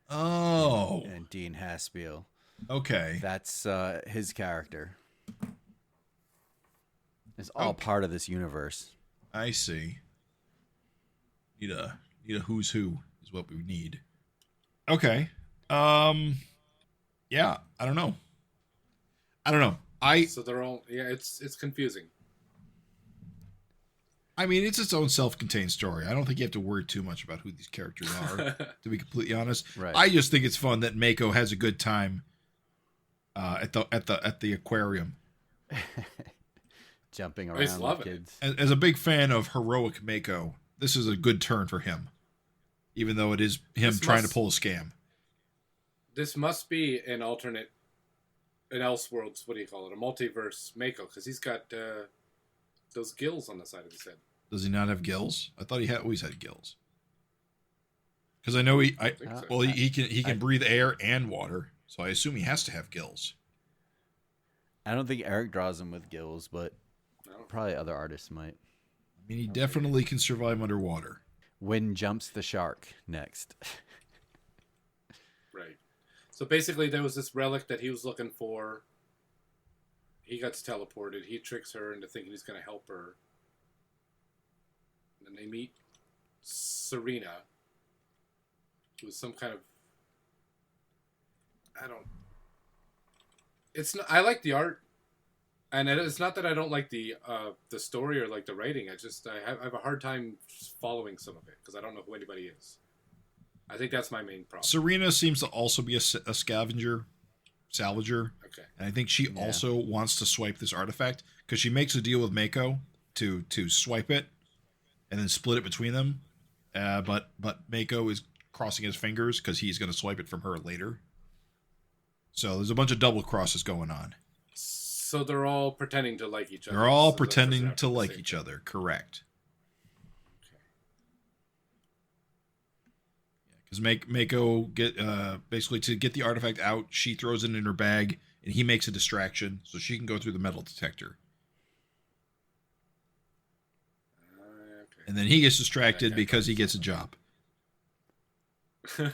Oh. And Dean Haspiel. Okay. That's his character. It's all part of this universe. I see. Need a who's who is what we need. Okay. Yeah, I don't know. So they're all it's confusing. I mean, it's its own self-contained story. I don't think you have to worry too much about who these characters are, to be completely honest. Right. I just think it's fun that Mako has a good time at the aquarium. Jumping around with kids. As a big fan of heroic Mako, this is a good turn for him. Even though it is him trying to pull a scam. This must be an alternate, an Elseworlds, what do you call it? A multiverse Mako, because he's got those gills on the side of his head. Does he not have gills? I thought he always had gills. Because I know he can breathe air and water, so I assume he has to have gills. I don't think Eric draws them with gills, but probably other artists might. I mean, he definitely can survive underwater. When jumps the shark next. Right. So basically, there was this relic that he was looking for. He gets teleported. He tricks her into thinking he's going to help her. And then they meet Serena, who's some kind of... I like the art. And it's not that I don't like the story or like the writing. I have a hard time following some of it because I don't know who anybody is. I think that's my main problem. Serena seems to also be a salvager. Okay. And I think she also wants to swipe this artifact because she makes a deal with Mako to swipe it and then split it between them. But Mako is crossing his fingers because he's going to swipe it from her later. So there's a bunch of double crosses going on. So they're all pretending to like each other. They're all pretending to like each other. Correct. Because Mako basically to get the artifact out, she throws it in her bag, and he makes a distraction so she can go through the metal detector. Okay. And then he gets distracted because he gets a job. You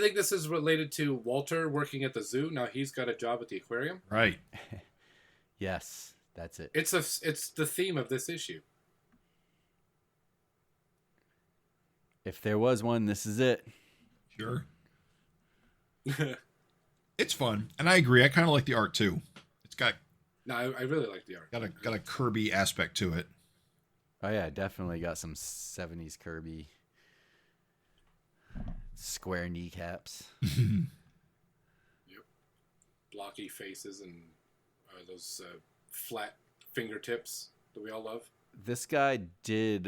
think this is related to Walter working at the zoo? Now he's got a job at the aquarium? Right. Yes, that's it. It's the theme of this issue. If there was one, this is it. Sure. It's fun, and I agree. I kind of like the art too. It's got I really like the art. Got a Kirby aspect to it. Oh yeah, definitely got some 70s Kirby square kneecaps. Yep. Blocky faces and those flat fingertips that we all love. This guy did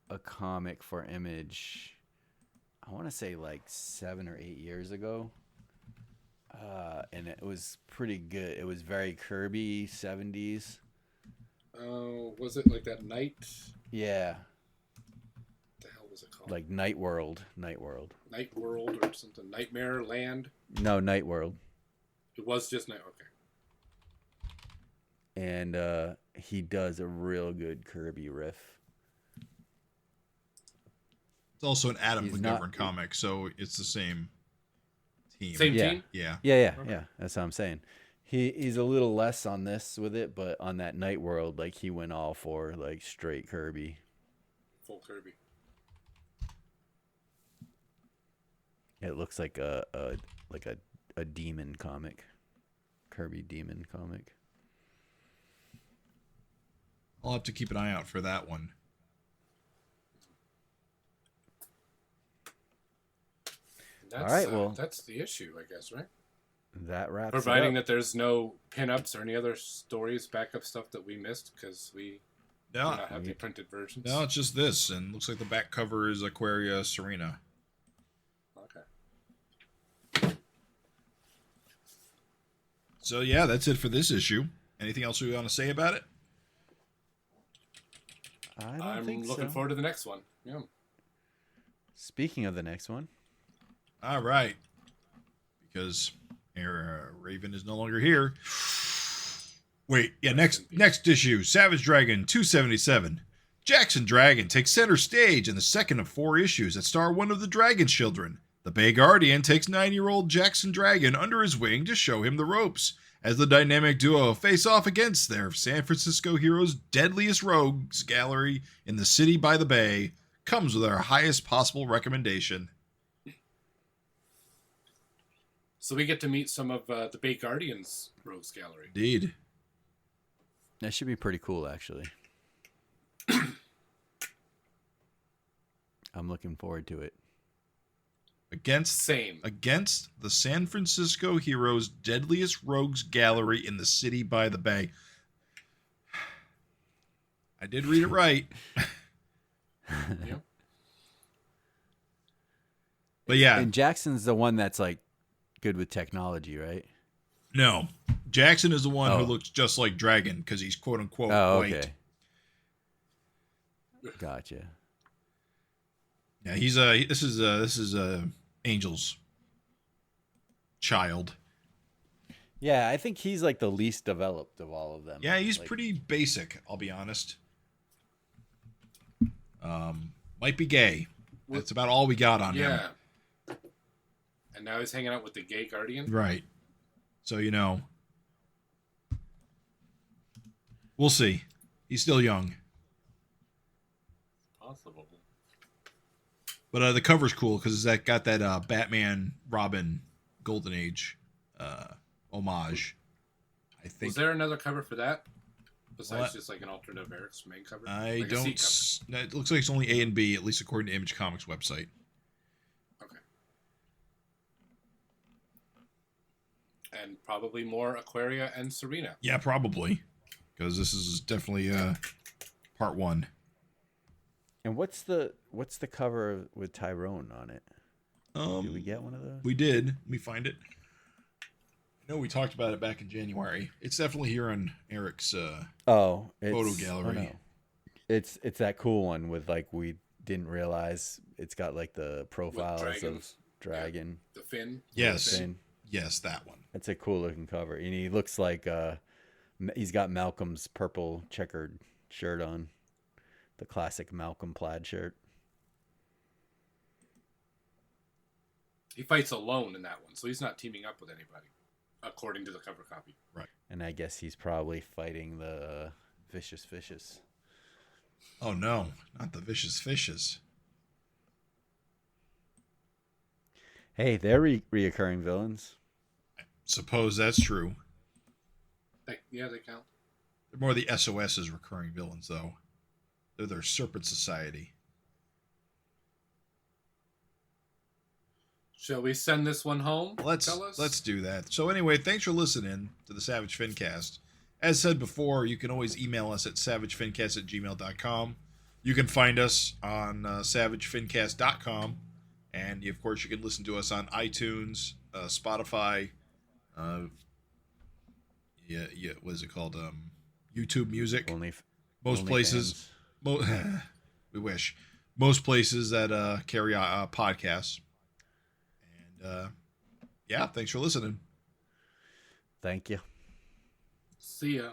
a comic for Image, I want to say like 7 or 8 years ago. And it was pretty good. It was very Kirby 70s. Oh, was it like that night? Yeah. What the hell was it called? Like Night World. Night World or something. Nightmare Land? No, Night World. It was just Night. Okay. And he does a real good Kirby riff. It's also an Adam McGovern comic, so it's the same team. Same team? Yeah. Yeah. That's what I'm saying. He's a little less on this with it, but on that Night World, like he went all for like straight Kirby. Full Kirby. It looks like a demon comic. Kirby demon comic. I'll have to keep an eye out for that one. That's, all right, well, that's the issue, I guess, right? That wraps Providing it up. that there's no pinups or any other stories, backup stuff that we missed because we do not have the printed versions. No, it's just this, and looks like the back cover is Aquaria Serena. Okay. So yeah, that's it for this issue. Anything else we want to say about it? I'm looking forward to the next one. Yeah. Speaking of the next one. All right. Because Raven is no longer here. Wait, yeah, next issue, Savage Dragon 277. Jackson Dragon takes center stage in the second of 4 issues that star one of the Dragon Children. The Bay Guardian takes 9-year-old Jackson Dragon under his wing to show him the ropes, as the dynamic duo face off against their San Francisco heroes' deadliest rogues gallery in the city by the bay. Comes with our highest possible recommendation. So we get to meet some of the Bay Guardians rogues gallery. Indeed. That should be pretty cool, actually. I'm looking forward to it. Against the San Francisco heroes' deadliest rogues gallery in the city by the bay. I did read it right. Yep. But yeah. And Jackson's the one that's like good with technology, right? No. Jackson is the one who looks just like Dragon because he's quote unquote white. Okay. Gotcha. Yeah, he's this is Angel's child. Yeah, I think he's like the least developed of all of them. Yeah, he's like, pretty basic, I'll be honest. Might be gay. That's about all we got on him. Yeah. And now he's hanging out with the gay guardian? Right. So, we'll see. He's still young. Possible. But the cover's cool because that got that Batman Robin Golden Age homage. I think Was there another cover for that? Besides What? just like an alternate of Eric's main cover? I Like a don't. C No, it looks like it's only A and B, at least according to Image Comics website. cover. Okay. And probably more Aquaria and Serena. Yeah, probably, because this is definitely part 1. And what's the cover with Tyrone on it? Did we get one of those? We did. Let me find it. I know we talked about it back in January. It's definitely here on Eric's photo gallery. Oh no. It's that cool one with like we didn't realize it's got like the profiles of dragons. dragon. The fin. Yes. Fin. Yes, that one. It's a cool looking cover, and he looks like he's got Malcolm's purple checkered shirt on, the classic Malcolm plaid shirt. He fights alone in that one, so he's not teaming up with anybody, according to the cover copy. Right. And I guess he's probably fighting the vicious fishes. Oh no, not the vicious fishes. Hey, they're reoccurring villains. Suppose that's true. Yeah, they count. They're more the SOS's recurring villains, though. They're their Serpent Society. Shall we send this one home? Let's do that. So anyway, thanks for listening to the Savage FinCast. As said before, you can always email us at savagefincast@gmail.com. You can find us on savagefincast.com. And, of course, you can listen to us on iTunes, Spotify, what is it called? YouTube Music. Most places. We wish. Most places that carry podcasts. And, yeah, thanks for listening. Thank you. See ya.